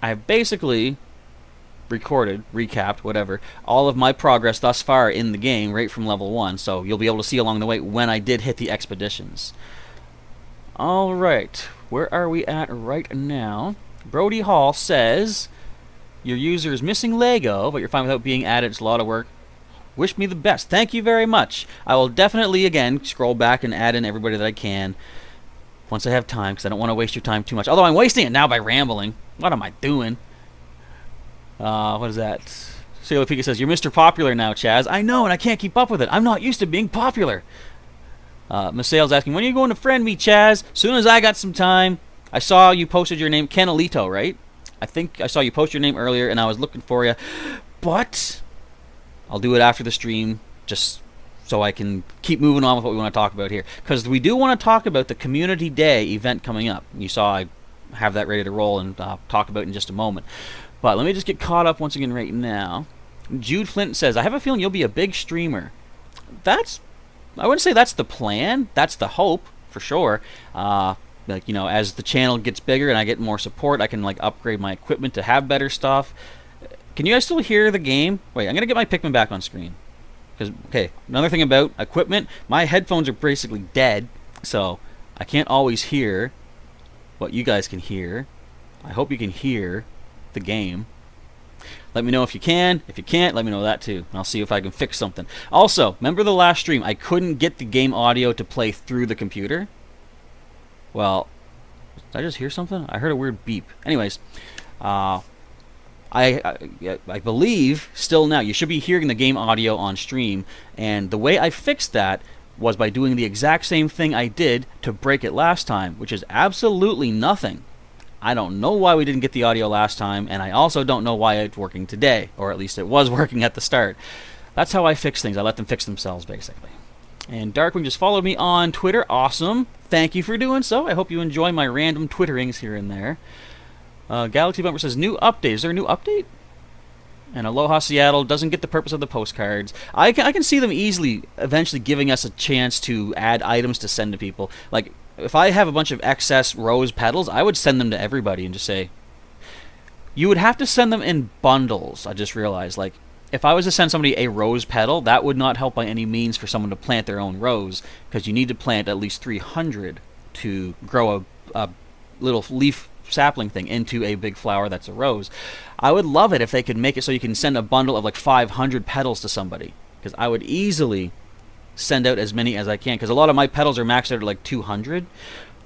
I have basically... recorded, recapped, whatever, all of my progress thus far in the game right from level 1, so you'll be able to see along the way when I did hit the expeditions. Alright, where are we at right now? Brody Hall says, your user is missing Lego, but you're fine without being added. It's a lot of work. Wish me the best. Thank you very much. I will definitely, again, scroll back and add in everybody that I can once I have time, because I don't want to waste your time too much. Although I'm wasting it now by rambling. What am I doing? What is that? Sailor Pika says, you're Mr. Popular now, Chaz. I know, and I can't keep up with it. I'm not used to being popular. Masail's asking, when are you going to friend me, Chaz? Soon as I got some time. I saw you posted your name, Kenalito, right? I think I saw you post your name earlier, and I was looking for you. But I'll do it after the stream, just so I can keep moving on with what we want to talk about here. Because we do want to talk about the Community Day event coming up. You saw I have that ready to roll and talk about in just a moment. But let me just get caught up once again right now. Jude Flint says, I have a feeling you'll be a big streamer. I wouldn't say that's the plan. That's the hope, for sure. As the channel gets bigger and I get more support, I can upgrade my equipment to have better stuff. Can you guys still hear the game? Wait, I'm going to get my Pikmin back on screen. Because, okay, another thing about equipment, my headphones are basically dead, so I can't always hear what you guys can hear. I hope you can hear the game. Let me know if you can. If you can't, let me know that too, and I'll see if I can fix something. Also, remember the last stream, I couldn't get the game audio to play through the computer? Well, did I just hear something? I heard a weird beep. Anyways, I believe still now you should be hearing the game audio on stream, and the way I fixed that was by doing the exact same thing I did to break it last time, which is absolutely nothing. I don't know why we didn't get the audio last time, and I also don't know why it's working today, or at least it was working at the start. That's how I fix things. I let them fix themselves, basically. And Darkwing just followed me on Twitter. Awesome. Thank you for doing so. I hope you enjoy my random Twitterings here and there. Galaxy Bumper says, new update. Is there a new update? And Aloha Seattle doesn't get the purpose of the postcards. I can see them easily eventually giving us a chance to add items to send to people. Like, if I have a bunch of excess rose petals, I would send them to everybody and just say... You would have to send them in bundles, I just realized. Like, if I was to send somebody a rose petal, that would not help by any means for someone to plant their own rose, because you need to plant at least 300 to grow a little leaf sapling thing into a big flower that's a rose. I would love it if they could make it so you can send a bundle of like 500 petals to somebody, because I would easily send out as many as I can, because a lot of my petals are maxed out at like 200.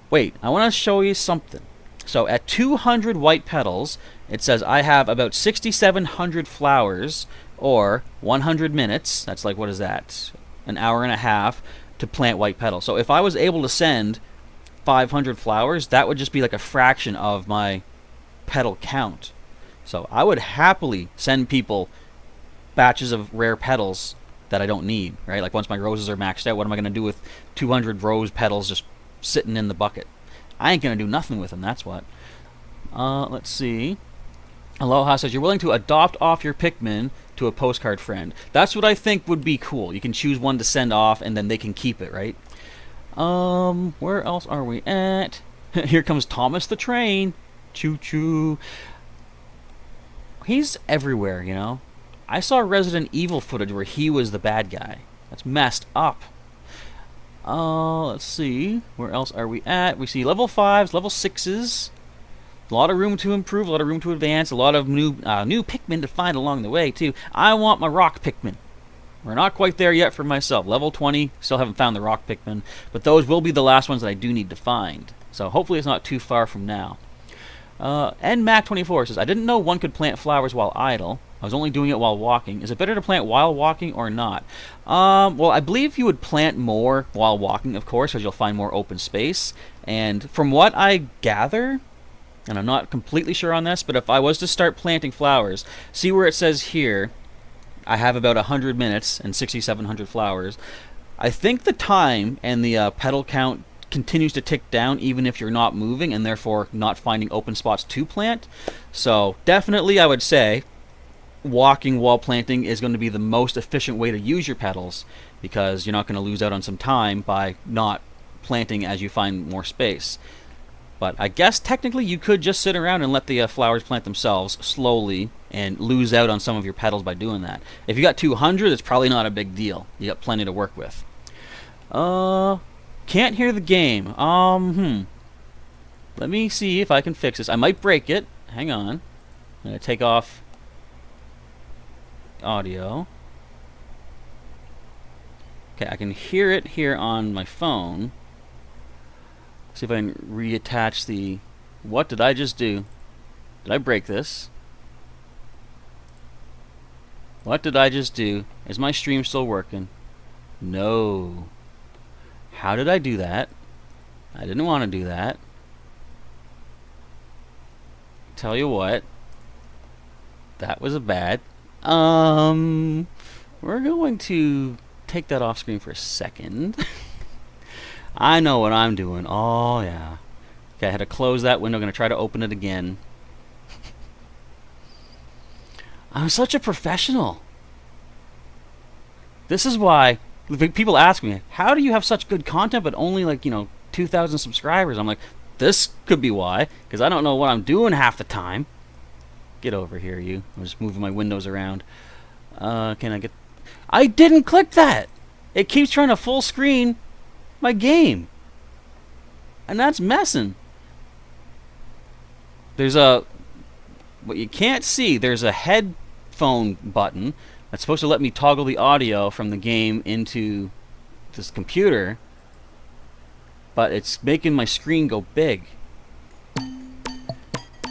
Wait, I want to show you something. So at 200 white petals, it says I have about 6,700 flowers, or 100 minutes, that's like, what is that, an hour and a half, to plant white petals. So if I was able to send 500 flowers, that would just be like a fraction of my petal count. So I would happily send people batches of rare petals that I don't need, right? Like, once my roses are maxed out, what am I going to do with 200 rose petals just sitting in the bucket? I ain't going to do nothing with them, that's what. Let's see. Aloha says, you're willing to adopt off your Pikmin to a postcard friend. That's what I think would be cool. You can choose one to send off, and then they can keep it, right? Where else are we at? Here comes Thomas the Train. Choo-choo. He's everywhere, you know? I saw Resident Evil footage where he was the bad guy. That's messed up. Let's see. Where else are we at? We see level 5s, level 6s. A lot of room to improve, a lot of room to advance, a lot of new Pikmin to find along the way, too. I want my rock Pikmin. We're not quite there yet for myself. Level 20, still haven't found the rock Pikmin, but those will be the last ones that I do need to find. So hopefully it's not too far from now. NMac24 says, I didn't know one could plant flowers while idle. I was only doing it while walking. Is it better to plant while walking or not? Well, I believe you would plant more while walking, of course, because you'll find more open space. And from what I gather, and I'm not completely sure on this, but if I was to start planting flowers, see where it says here, I have about 100 minutes and 6,700 flowers. I think the time and the petal count continues to tick down even if you're not moving and therefore not finding open spots to plant. So definitely I would say walking while planting is going to be the most efficient way to use your petals, because you're not going to lose out on some time by not planting as you find more space. But I guess technically you could just sit around and let the flowers plant themselves slowly and lose out on some of your petals by doing that. If you got 200, it's probably not a big deal. You got plenty to work with. Can't hear the game. Let me see if I can fix this. I might break it. Hang on. I'm going to take off audio. Okay, I can hear it here on my phone. See if I can reattach the... What did I just do? Did I break this? What did I just do? Is my stream still working? No. How did I do that? I didn't want to do that. Tell you what. That was a bad. We're going to take that off screen for a second. I know what I'm doing. Oh, yeah. Okay, I had to close that window. I'm going to try to open it again. I'm such a professional. This is why people ask me, how do you have such good content but only, like, 2,000 subscribers? I'm like, this could be why, because I don't know what I'm doing half the time. Get over here, you. I'm just moving my windows around. Can I get... I didn't click that! It keeps trying to full screen my game. And that's messing. There's a... What you can't see, there's a headphone button that's supposed to let me toggle the audio from the game into this computer. But it's making my screen go big.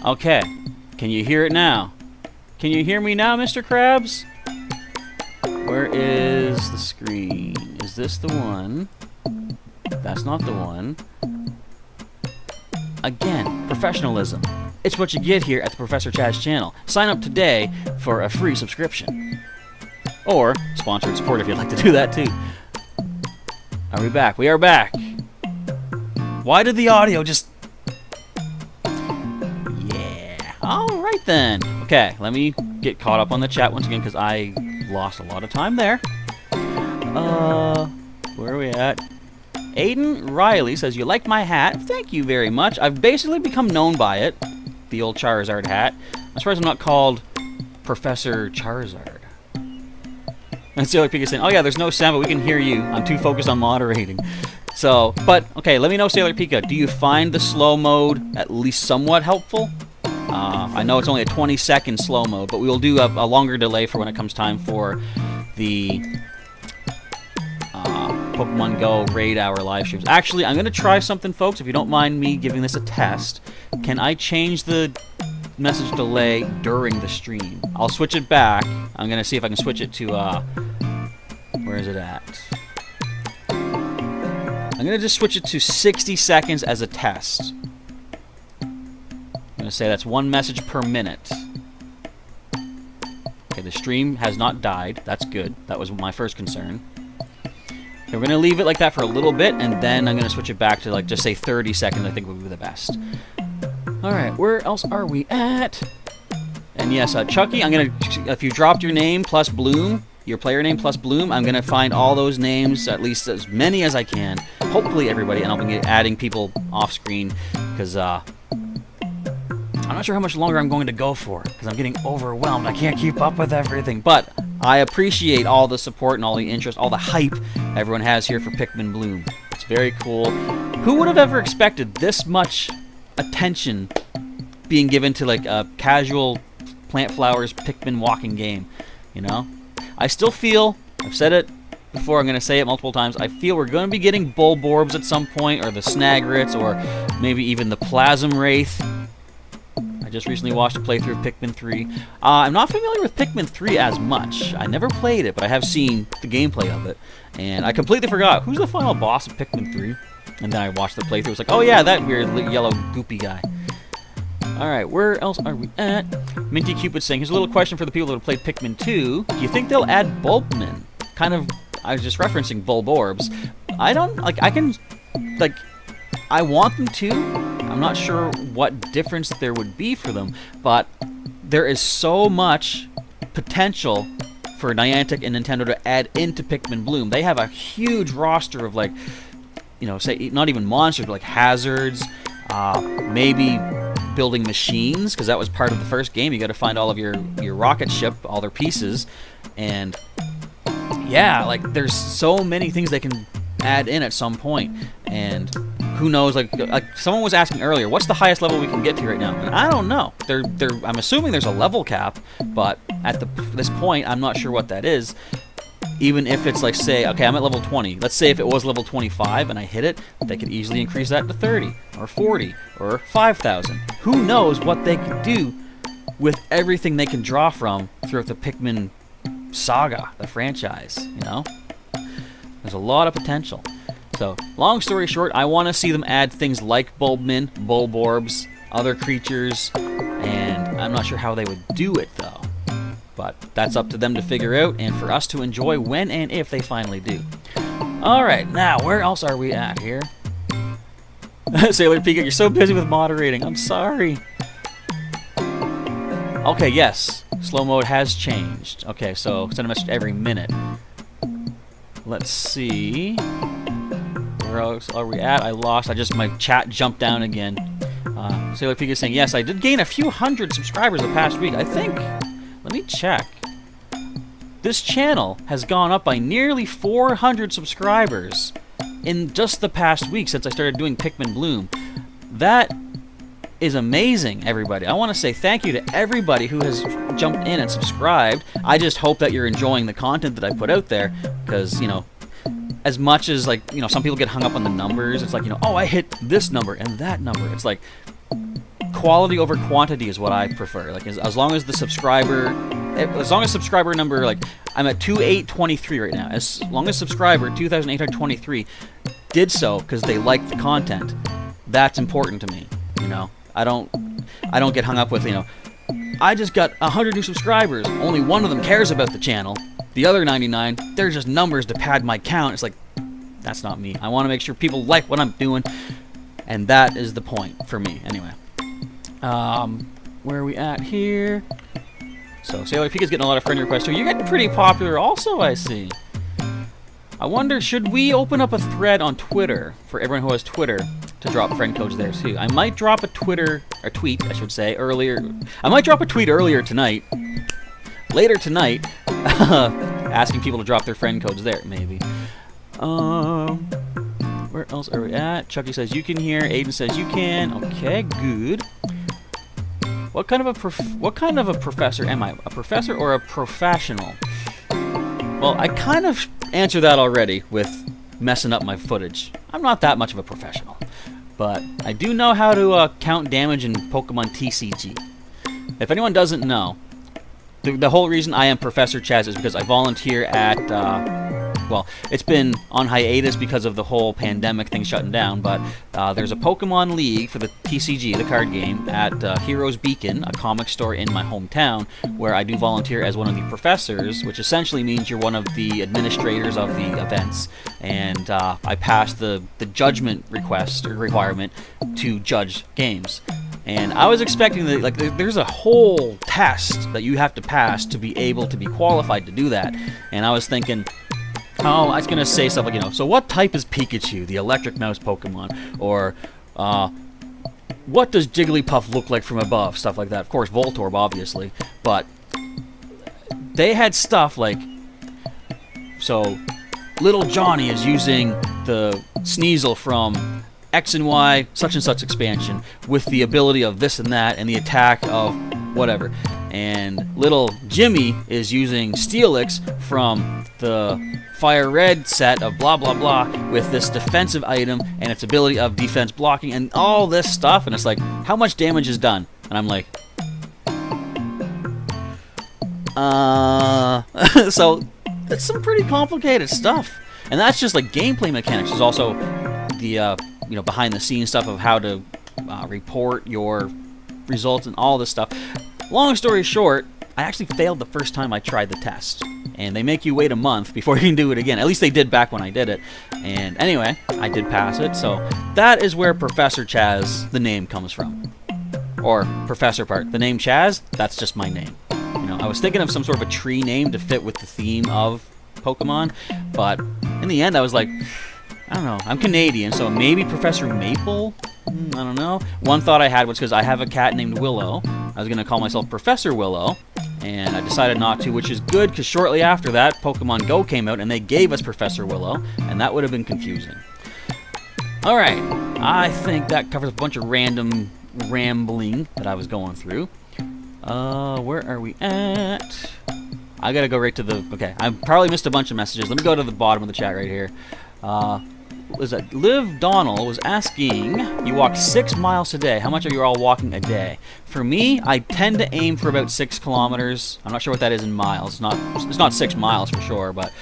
Okay. Can you hear it now? Can you hear me now, Mr. Krabs? Where is the screen? Is this the one? That's not the one. Again, professionalism. It's what you get here at the Professor Chaz channel. Sign up today for a free subscription. Or sponsored support if you'd like to do that too. Are we back? We are back. Why did the audio just... Yeah. Alright then. Okay, let me get caught up on the chat once again because I lost a lot of time there. Where are we at? Aiden Riley says, you like my hat? Thank you very much. I've basically become known by it. The old Charizard hat. I'm surprised I'm not called Professor Charizard. And Sailor Pika saying, oh yeah, there's no sound, but we can hear you. I'm too focused on moderating. So, but, okay, let me know, Sailor Pika. Do you find the slow mode at least somewhat helpful? I know it's only a 20-second slow mode, but we will do a longer delay for when it comes time for the Pokemon Go Raid Hour live streams. Actually, I'm going to try something, folks, if you don't mind me giving this a test. Can I change the message delay during the stream? I'll switch it back. I'm going to see if I can switch it to, where is it at? I'm going to just switch it to 60 seconds as a test. I'm going to say that's one message per minute. Okay, the stream has not died. That's good. That was my first concern. Okay, we're going to leave it like that for a little bit, and then I'm going to switch it back to, like, just say 30 seconds, I think would be the best. Alright, where else are we at? And yes, Chucky, I'm going to, if you dropped your name plus Bloom, your player name plus Bloom, I'm going to find all those names, at least as many as I can. Hopefully everybody, and I'll be adding people off screen, because, I'm not sure how much longer I'm going to go for, because I'm getting overwhelmed. I can't keep up with everything, but I appreciate all the support and all the interest, all the hype everyone has here for Pikmin Bloom. It's very cool. Who would have ever expected this much attention being given to, like, a casual plant flowers Pikmin walking game, you know? I still feel, I've said it before, I'm going to say it multiple times, I feel we're going to be getting Bulborbs at some point, or the Snagrits, or maybe even the Plasm Wraith. I just recently watched a playthrough of Pikmin 3. I'm not familiar with Pikmin 3 as much. I never played it, but I have seen the gameplay of it. And I completely forgot, who's the final boss of Pikmin 3? And then I watched the playthrough, it was like, oh yeah, that weird yellow goopy guy. Alright, where else are we at? Minty Cupid saying, here's a little question for the people that have played Pikmin 2. Do you think they'll add Bulbmin? Kind of, I was just referencing Bulborbs. I don't, like, I can, like, I want them to. I'm not sure what difference there would be for them, but there is so much potential for Niantic and Nintendo to add into Pikmin Bloom. They have a huge roster of, like, you know, say, not even monsters, but like hazards, maybe building machines, because that was part of the first game. You got to find all of your rocket ship, all their pieces, and yeah, like, there's so many things they can add in at some point, and who knows, like someone was asking earlier, what's the highest level we can get to right now? And I don't know. I'm assuming there's a level cap, but at this point, I'm not sure what that is. Even if it's like, say, okay, I'm at level 20. Let's say if it was level 25 and I hit it, they could easily increase that to 30 or 40 or 5,000. Who knows what they could do with everything they can draw from throughout the Pikmin saga, the franchise, you know? There's a lot of potential. So, long story short, I want to see them add things like Bulbmin, Bulborbs, other creatures, and I'm not sure how they would do it, though. But that's up to them to figure out, and for us to enjoy when and if they finally do. Alright, now, where else are we at here? Sailor Pika, you're so busy with moderating. I'm sorry. Okay, yes. Slow mode has changed. Okay, so send a message every minute. Let's see. Where else are we at? I lost. My chat jumped down again. Sailor Pig is saying, yes, I did gain a few hundred subscribers the past week. I think, let me check. This channel has gone up by nearly 400 subscribers in just the past week since I started doing Pikmin Bloom. That is amazing, everybody. I want to say thank you to everybody who has jumped in and subscribed. I just hope that you're enjoying the content that I put out there, because, you know, as much as, like, you know, some people get hung up on the numbers, it's like, you know, oh, I hit this number and that number. It's like, quality over quantity is what I prefer. Like, as long as the subscriber number, like, I'm at 2823 right now. As long as subscriber 2823 did so because they liked the content, that's important to me. You know, I don't get hung up with, you know, I just got 100 new subscribers. Only one of them cares about the channel. The other 99, they're just numbers to pad my count. It's like, that's not me. I want to make sure people like what I'm doing, and that is the point for me, anyway. Where are we at here? So, Sailor Pika's getting a lot of friend requests. So you're getting pretty popular also, I see. I wonder, should we open up a thread on Twitter for everyone who has Twitter to drop friend codes there too? I might drop a tweet, I should say, earlier. I might drop a tweet earlier tonight, later tonight, asking people to drop their friend codes there, maybe. Where else are we at? Chucky says you can hear. Aiden says you can. Okay, good. What kind of a professor am I? A professor or a professional? Well, I kind of answered that already with messing up my footage. I'm not that much of a professional, but I do know how to count damage in Pokemon TCG. If anyone doesn't know, the whole reason I am Professor Chaz is because I volunteer at, well, it's been on hiatus because of the whole pandemic thing shutting down, but there's a Pokemon League for the TCG, the card game, at Heroes Beacon, a comic store in my hometown, where I do volunteer as one of the professors, which essentially means you're one of the administrators of the events, and I passed the judgment requirement to judge games. And I was expecting that, like, there's a whole test that you have to pass to be able to be qualified to do that. And I was thinking, oh, I was going to say stuff like, you know, so what type is Pikachu, the electric mouse Pokemon? Or, what does Jigglypuff look like from above? Stuff like that. Of course, Voltorb, obviously. But they had stuff like, so little Johnny is using the Sneasel from X and Y such and such expansion with the ability of this and that and the attack of whatever. And little Jimmy is using Steelix from the Fire Red set of blah blah blah with this defensive item and its ability of defense blocking and all this stuff. And it's like, how much damage is done? And I'm like, so that's some pretty complicated stuff. And that's just like gameplay mechanics. There's also the you know, behind the scenes stuff of how to report your results and all this stuff. Long story short, I actually failed the first time I tried the test, and they make you wait a month before you can do it again. At least they did back when I did it. And anyway, I did pass it, so that is where Professor Chaz, the name, comes from. Or Professor part. The name Chaz, that's just my name. You know, I was thinking of some sort of a tree name to fit with the theme of Pokemon, but in the end I was like, I don't know. I'm Canadian, so maybe Professor Maple? I don't know. One thought I had was because I have a cat named Willow. I was going to call myself Professor Willow, and I decided not to, which is good because shortly after that, Pokemon Go came out, and they gave us Professor Willow, and that would have been confusing. Alright, I think that covers a bunch of random rambling that I was going through. Where are we at? I gotta go right to the... Okay, I probably missed a bunch of messages. Let me go to the bottom of the chat right here. Was that Liv Donnell was asking, you walk 6 miles a day. How much are you all walking a day? For me, I tend to aim for about 6 kilometers. I'm not sure what that is in miles. It's not 6 miles for sure, but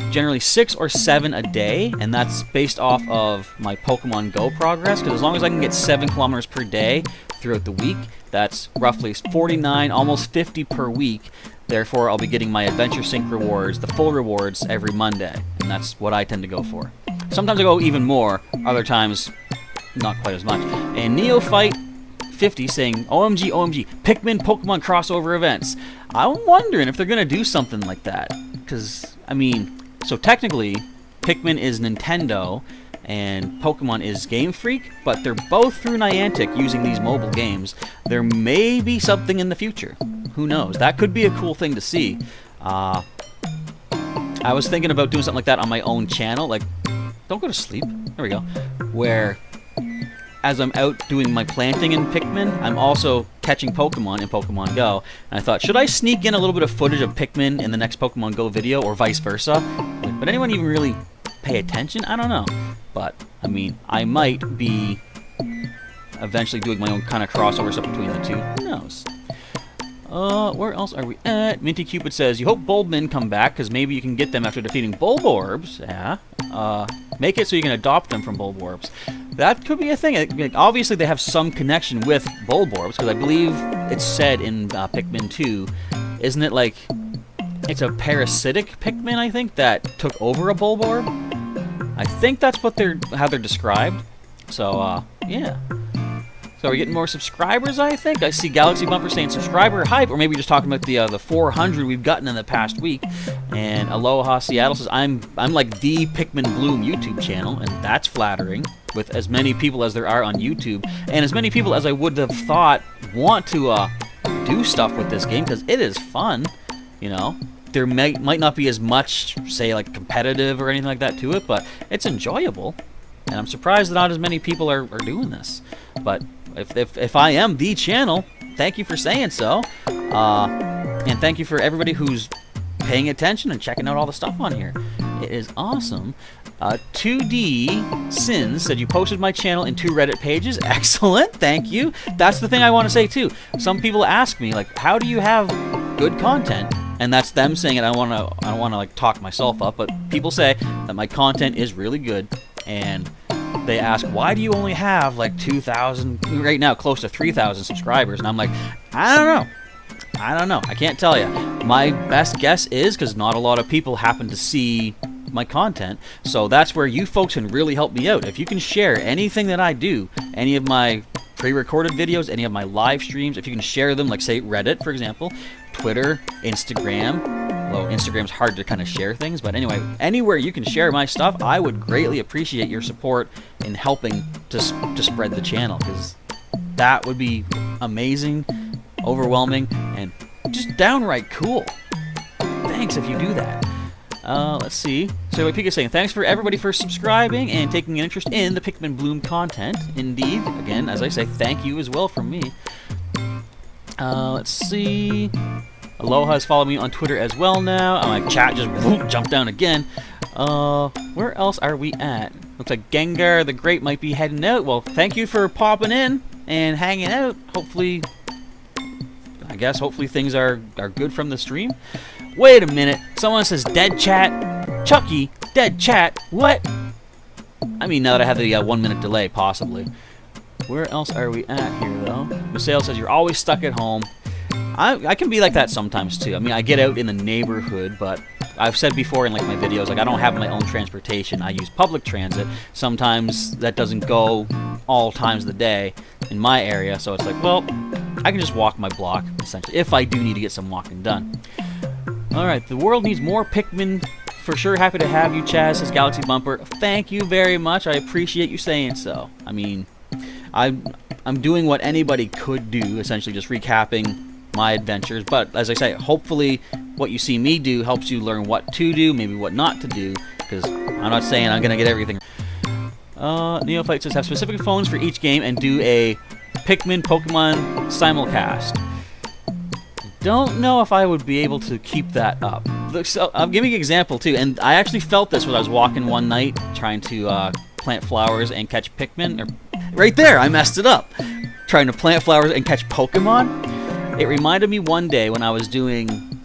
generally 6 or 7 a day, and that's based off of my Pokemon Go progress, because as long as I can get 7 kilometers per day throughout the week, that's roughly 49, almost 50 per week. Therefore, I'll be getting my Adventure Sync rewards, the full rewards, every Monday, and that's what I tend to go for. Sometimes I go even more, other times not quite as much. And Neophyte 50 saying, OMG, OMG, Pikmin Pokemon crossover events. I'm wondering if they're going to do something like that, because, I mean, so technically, Pikmin is Nintendo, and Pokemon is Game Freak, but they're both through Niantic using these mobile games. There may be something in the future. Who knows? That could be a cool thing to see. I was thinking about doing something like that on my own channel, like, don't go to sleep, there we go, where as I'm out doing my planting in Pikmin, I'm also catching Pokemon in Pokemon Go. And I thought, should I sneak in a little bit of footage of Pikmin in the next Pokemon Go video, or vice versa? But anyone even really pay attention? I don't know. But, I mean, I might be eventually doing my own kind of crossover stuff between the two. Who knows? Where else are we at? Minty Cupid says, you hope Bulbmin come back, because maybe you can get them after defeating Bulborbs. Yeah. Make it so you can adopt them from Bulborbs. That could be a thing. Like, obviously, they have some connection with Bulborbs, because I believe it's said in Pikmin 2, isn't it like, it's a parasitic Pikmin, I think, that took over a Bulborb? I think that's what how they're described. So, yeah. So are we getting more subscribers, I think? I see Galaxy Bumper saying subscriber hype, or maybe just talking about the 400 we've gotten in the past week. And Aloha Seattle says, I'm like the Pikmin Bloom YouTube channel, and that's flattering, with as many people as there are on YouTube, and as many people as I would have thought want to do stuff with this game, because it is fun, you know? There might not be as much, say, like competitive or anything like that to it, but it's enjoyable. And I'm surprised that not as many people are doing this. But if I am the channel, thank you for saying so. And thank you for everybody who's paying attention and checking out all the stuff on here. It is awesome. 2D Sins said, you posted my channel in 2 Reddit pages. Excellent, thank you. That's the thing I want to say too. Some people ask me, like, how do you have good content? And that's them saying it. I don't want to like talk myself up, but people say that my content is really good, and they ask, why do you only have like 2,000, right now close to 3,000 subscribers? And I'm like, I don't know. I can't tell you. My best guess is because not a lot of people happen to see my content, so that's where you folks can really help me out. If you can share anything that I do, any of my pre-recorded videos, any of my live streams, if you can share them, like say Reddit, for example, Twitter, Instagram. Well, Instagram's hard to kind of share things, but anyway, anywhere you can share my stuff, I would greatly appreciate your support in helping to spread the channel, because that would be amazing, overwhelming, and just downright cool. Thanks if you do that. Let's see. So what Pika's saying, thanks for everybody for subscribing and taking an interest in the Pikmin Bloom content. Indeed, again, as I say, thank you as well from me. Let's see. Aloha's following me on Twitter as well now. My chat just jumped down again. Where else are we at? Looks like Gengar the Great might be heading out. Well, thank you for popping in and hanging out. Hopefully, I guess, hopefully things are good from the stream. Wait a minute. Someone says dead chat. Chucky, dead chat. What? I mean, now that I have the 1 minute delay, possibly. Where else are we at here, though? Misael says, you're always stuck at home. I can be like that sometimes, too. I mean, I get out in the neighborhood, but I've said before in like my videos, like I don't have my own transportation. I use public transit. Sometimes that doesn't go all times of the day in my area, so it's like, well, I can just walk my block, essentially, if I do need to get some walking done. Alright, the world needs more Pikmin. For sure, happy to have you, Chaz, says Galaxy Bumper. Thank you very much. I appreciate you saying so. I mean, I'm doing what anybody could do, essentially just recapping my adventures. But as I say, hopefully what you see me do helps you learn what to do, maybe what not to do, because I'm not saying I'm going to get everything. Neophyte says, have specific phones for each game and do a Pikmin Pokemon simulcast. Don't know if I would be able to keep that up. Look, so I'm giving an example too, and I actually felt this when I was walking one night trying to plant flowers and catch Pikmin. Right there, I messed it up. Trying to plant flowers and catch Pokemon. It reminded me one day when I was doing,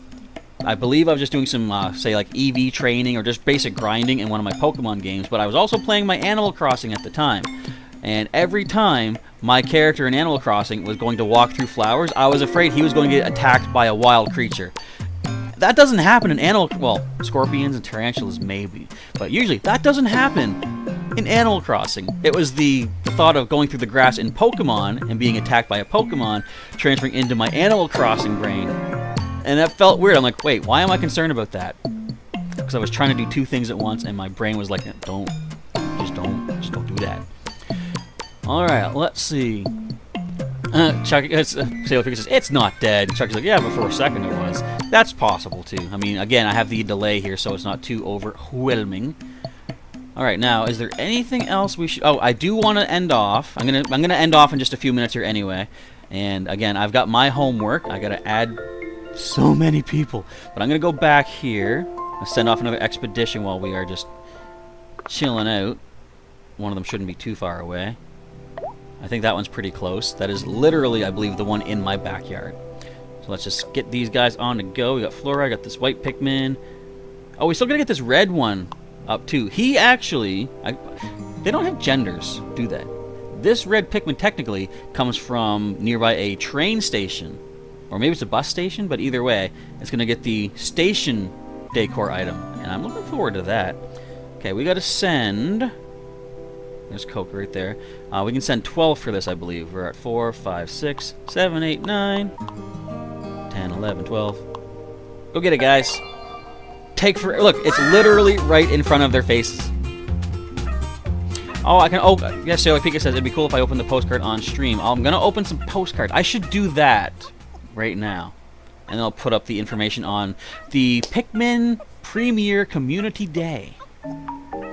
I believe I was just doing some, say like EV training or just basic grinding in one of my Pokemon games, but I was also playing my Animal Crossing at the time. And every time my character in Animal Crossing was going to walk through flowers, I was afraid he was going to get attacked by a wild creature. That doesn't happen in well, scorpions and tarantulas maybe, but usually that doesn't happen in Animal Crossing. It was the thought of going through the grass in Pokemon and being attacked by a Pokemon transferring into my Animal Crossing brain. And that felt weird. I'm like, wait, why am I concerned about that? Because I was trying to do two things at once and my brain was like, don't that. Alright, let's see. Chucky Sailor Pika says, it's not dead. Chucky's like, yeah, but for a second it was. That's possible, too. I mean, again, I have the delay here, so it's not too overwhelming. Alright, now, is there anything else we should... Oh, I do want to end off. I'm gonna end off in just a few minutes here anyway. And, again, I've got my homework. I gotta add so many people. But I'm gonna go back here. I'll send off another expedition while we are just chilling out. One of them shouldn't be too far away. I think that one's pretty close. That is literally, I believe, the one in my backyard. So let's just get these guys on to go. We got Flora, I got this white Pikmin. Oh, we still gotta get this red one up too. He actually... they don't have genders, do they? This red Pikmin technically comes from nearby a train station. Or maybe it's a bus station, but either way, it's gonna get the station decor item. And I'm looking forward to that. Okay, we gotta send... There's Coke right there. We can send 12 for this, I believe. We're at 4, 5, 6, 7, 8, 9, 10, 11, 12. Go get it, guys. Take for... Look, it's literally right in front of their faces. Oh, I can... Oh, yes, Sailor Pika says it'd be cool if I opened the postcard on stream. I'm going to open some postcards. I should do that right now. And then I'll put up the information on the Pikmin Premier Community Day,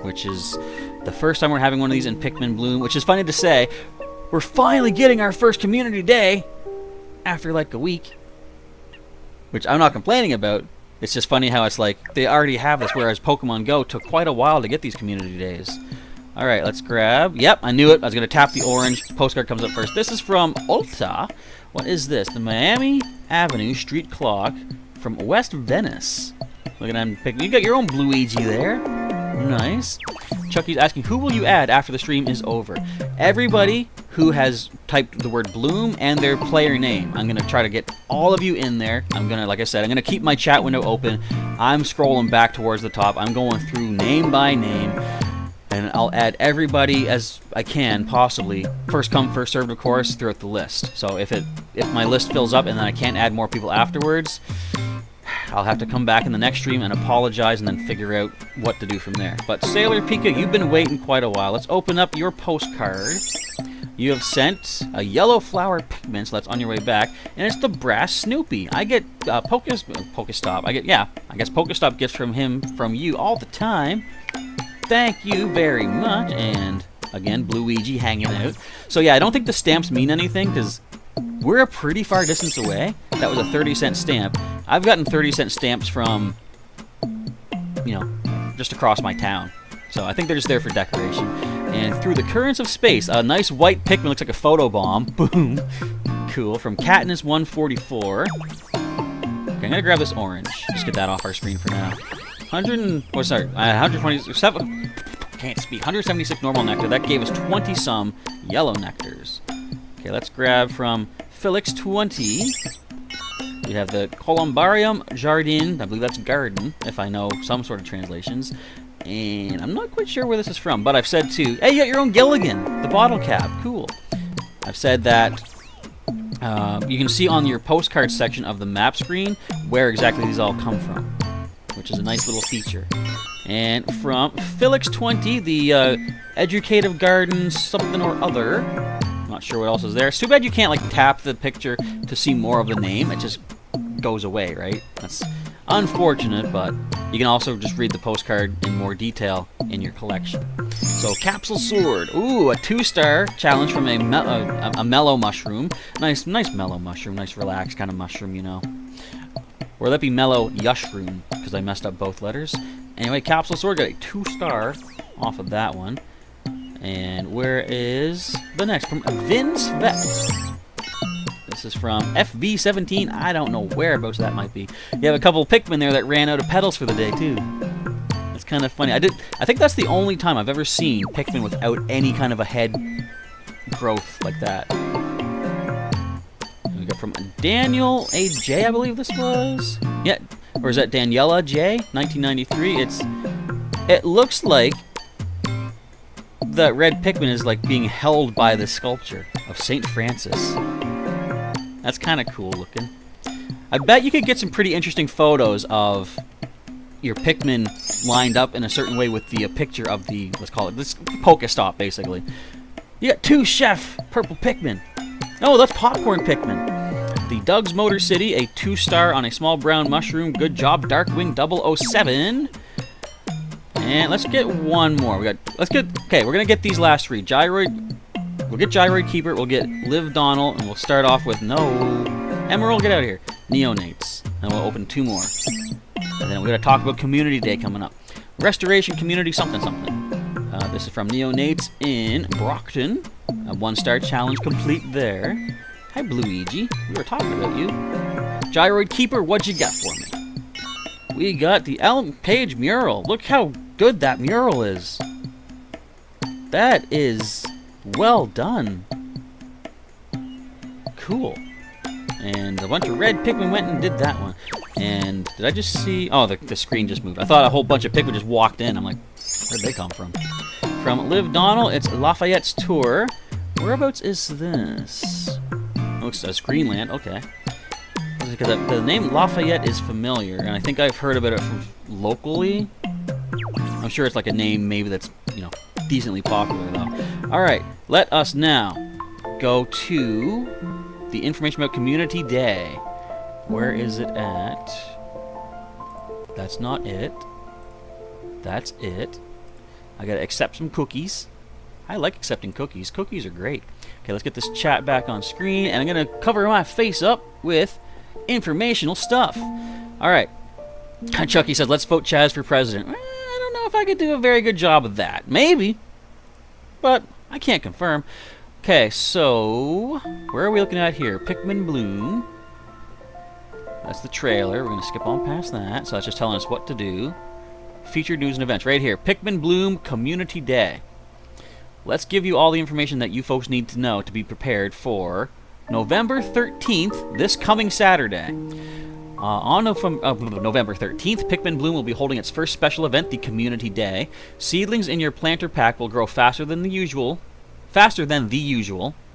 which is... the first time we're having one of these in Pikmin Bloom, which is funny to say. We're finally getting our first community day after like a week, which I'm not complaining about. It's just funny how it's like they already have this, whereas Pokemon Go took quite a while to get these community days. All right, let's grab. Yep, I knew it. I was going to tap the orange. The postcard comes up first. This is from Ulta. What is this? The Miami Avenue Street Clock from West Venice. Look at them. You got your own Luigi there. Nice. Chucky's asking, who will you add after the stream is over? Everybody who has typed the word Bloom and their player name. I'm going to try to get all of you in there. I'm going to, like I said, I'm going to keep my chat window open. I'm scrolling back towards the top. I'm going through name by name. And I'll add everybody as I can, possibly. First come, first served, of course, throughout the list. So if my list fills up and then I can't add more people afterwards, I'll have to come back in the next stream and apologize and then figure out what to do from there. But Sailor Pika, you've been waiting quite a while. Let's open up your postcard. You have sent a yellow flower Pikmin, so that's on your way back. And it's the Brass Snoopy. I get Pokestop. I guess Pokestop gifts from you all the time. Thank you very much. And again, Luigi hanging out. So yeah, I don't think the stamps mean anything because we're a pretty far distance away. That was a 30-cent stamp. I've gotten 30-cent stamps from, you know, just across my town. So I think they're just there for decoration. And through the currents of space, a nice white Pikmin looks like a photobomb. Boom. Cool. From Katniss 144. Okay, I'm going to grab this orange. Just get that off our screen for now. 127. Can't speak. 176 normal nectar. That gave us 20-some yellow nectars. Okay, let's grab from Felix 20. We have the Columbarium Jardin. I believe that's garden, if I know some sort of translations. And I'm not quite sure where this is from, but I've said too. Hey, you got your own Gilligan, the bottle cap. Cool. I've said that you can see on your postcard section of the map screen where exactly these all come from, which is a nice little feature. And from Felix 20, the Educative Garden something or other. Not sure what else is there. It's too bad you can't like tap the picture to see more of the name. It just goes away, right? That's unfortunate, but you can also just read the postcard in more detail in your collection. So, Capsule Sword. Ooh, a 2-star challenge from a mellow mushroom. Nice mellow mushroom. Nice relaxed kind of mushroom, you know. Or that'd be mellow yushroom, because I messed up both letters. Anyway, Capsule Sword got a 2-star off of that one. And where is the next? From Vince Vet. This is from FV17. I don't know whereabouts that might be. You have a couple Pikmin there that ran out of petals for the day, too. That's kind of funny. I think that's the only time I've ever seen Pikmin without any kind of a head growth like that. And we got from Daniel AJ, I believe this was. Yeah, or is that Daniela J? 1993. It looks like the red Pikmin is like being held by the sculpture of St. Francis. That's kind of cool looking. I bet you could get some pretty interesting photos of your Pikmin lined up in a certain way with the picture of the, let's call it, this Pokestop, basically. You got 2 Chef purple Pikmin. Oh, that's popcorn Pikmin. The Doug's Motor City, a 2-star on a small brown mushroom. Good job, Darkwing 007. And let's get one more. Okay, we're gonna get these last 3. Gyroid. We'll get Gyroid Keeper. We'll get Liv Donald, and we'll start off with Emerald. Get out of here. Neonates, and we'll open 2 more. And then we're gonna talk about Community Day coming up. Restoration Community something. This is from Neonates in Brockton. A 1-star challenge complete there. Hi, Bluigi. We were talking about you. Gyroid Keeper, what'd you got for me? We got the Ellen Page mural. Look how good that mural is. That is well done. Cool. And a bunch of red Pikmin went and did that one. And did I just see... Oh, the screen just moved. I thought a whole bunch of Pikmin just walked in. I'm like, where'd they come from? From Liv Donald, it's Lafayette's Tour. Whereabouts is this? Looks as Greenland. Okay. Because the name Lafayette is familiar, and I think I've heard about it from locally. I'm sure it's like a name maybe that's, decently popular though. Alright, let us now go to the information about Community Day. Where is it at? That's not it. That's it. I gotta accept some cookies. I like accepting cookies. Cookies are great. Okay, let's get this chat back on screen, and I'm gonna cover my face up with informational stuff. Alright. Chucky says, let's vote Chaz for president. I don't know if I could do a very good job of that. Maybe. But I can't confirm. Okay, so where are we looking at here? Pikmin Bloom. That's the trailer. We're going to skip on past that. So that's just telling us what to do. Featured news and events right here. Pikmin Bloom Community Day. Let's give you all the information that you folks need to know to be prepared for November 13th, this coming Saturday. On November 13th, Pikmin Bloom will be holding its first special event, the Community Day. Seedlings in your planter pack will grow faster than the usual,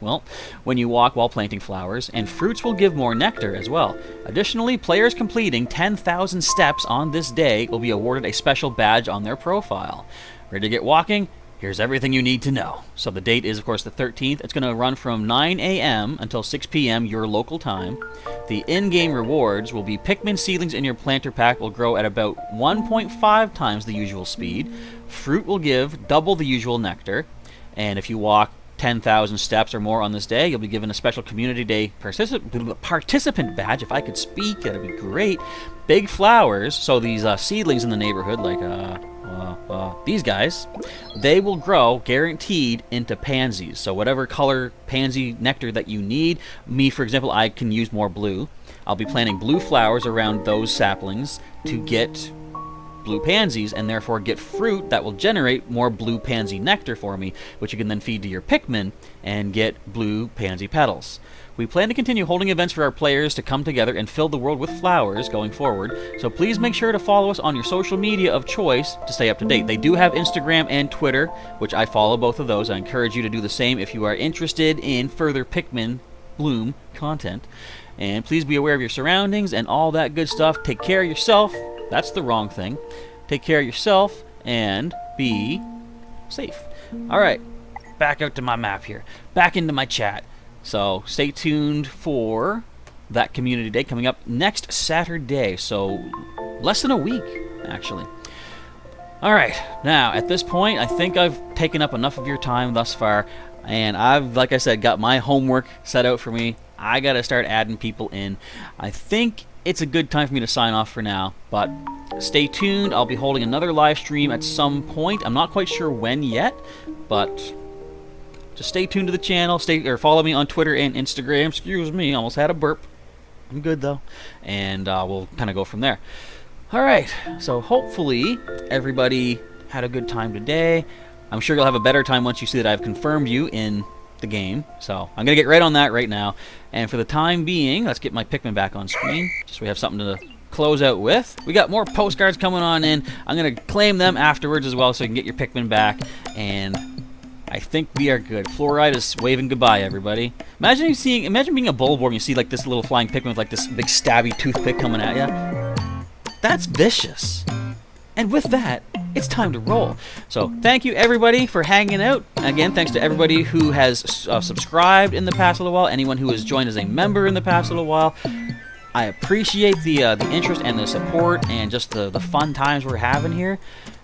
well, when you walk while planting flowers, and fruits will give more nectar as well. Additionally, players completing 10,000 steps on this day will be awarded a special badge on their profile. Ready to get walking? Here's everything you need to know. So the date is, of course, the 13th. It's going to run from 9 a.m. until 6 p.m. your local time. The in-game rewards will be Pikmin seedlings in your planter pack will grow at about 1.5 times the usual speed. Fruit will give double the usual nectar. And if you walk 10,000 steps or more on this day, you'll be given a special Community Day participant badge. If I could speak, that'd be great. Big flowers, so these seedlings in the neighborhood, like these guys, they will grow guaranteed into pansies. So whatever color pansy nectar that you need. Me, for example, I can use more blue. I'll be planting blue flowers around those saplings to get blue pansies, and therefore get fruit that will generate more blue pansy nectar for me, which you can then feed to your Pikmin and get blue pansy petals. We plan to continue holding events for our players to come together and fill the world with flowers going forward, so please make sure to follow us on your social media of choice to stay up to date. They do have Instagram and Twitter, which I follow both of those. I encourage you to do the same if you are interested in further Pikmin Bloom content. And please be aware of your surroundings and all that good stuff. Take care of yourself. That's the wrong thing. Take care of yourself and be safe. Alright, back out to my map here. Back into my chat. So stay tuned for that Community Day coming up next Saturday. So less than a week, actually. Alright, now at this point, I think I've taken up enough of your time thus far. And I've, like I said, got my homework set out for me. I gotta start adding people in. I think it's a good time for me to sign off for now, but stay tuned. I'll be holding another live stream at some point. I'm not quite sure when yet, but just stay tuned to the channel. Follow me on Twitter and Instagram. Excuse me, almost had a burp. I'm good though, and we'll kind of go from there. All right, so hopefully everybody had a good time today. I'm sure you'll have a better time once you see that I've confirmed you in the game. So I'm gonna get right on that right now. And for the time being, let's get my Pikmin back on screen, just so we have something to close out with. We got more postcards coming on in. I'm gonna claim them afterwards as well, so you can get your Pikmin back. And I think we are good. Fluoride is waving goodbye, everybody. Imagine being a Bulborb and you see like this little flying Pikmin with like this big stabby toothpick coming at you. That's vicious. And with that, it's time to roll. So thank you everybody for hanging out. Again, thanks to everybody who has subscribed in the past little while, anyone who has joined as a member in the past little while. I appreciate the interest and the support and just the fun times we're having here.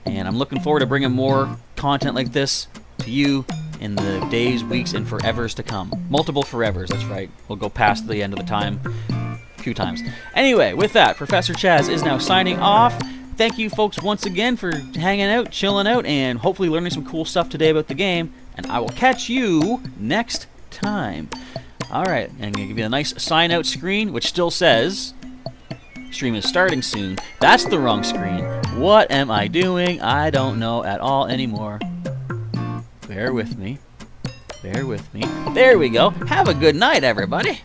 And I'm looking forward to bringing more content like this to you in the days, weeks, and forevers to come. Multiple forevers, that's right. We'll go past the end of the time a few times. Anyway, with that, Professor Chaz is now signing off. Thank you folks once again for hanging out, chilling out, and hopefully learning some cool stuff today about the game. And I will catch you next time. Alright, and I'm going to give you a nice sign out screen, which still says stream is starting soon. That's the wrong screen. What am I doing? I don't know at all anymore. Bear with me. Bear with me. There we go. Have a good night, everybody.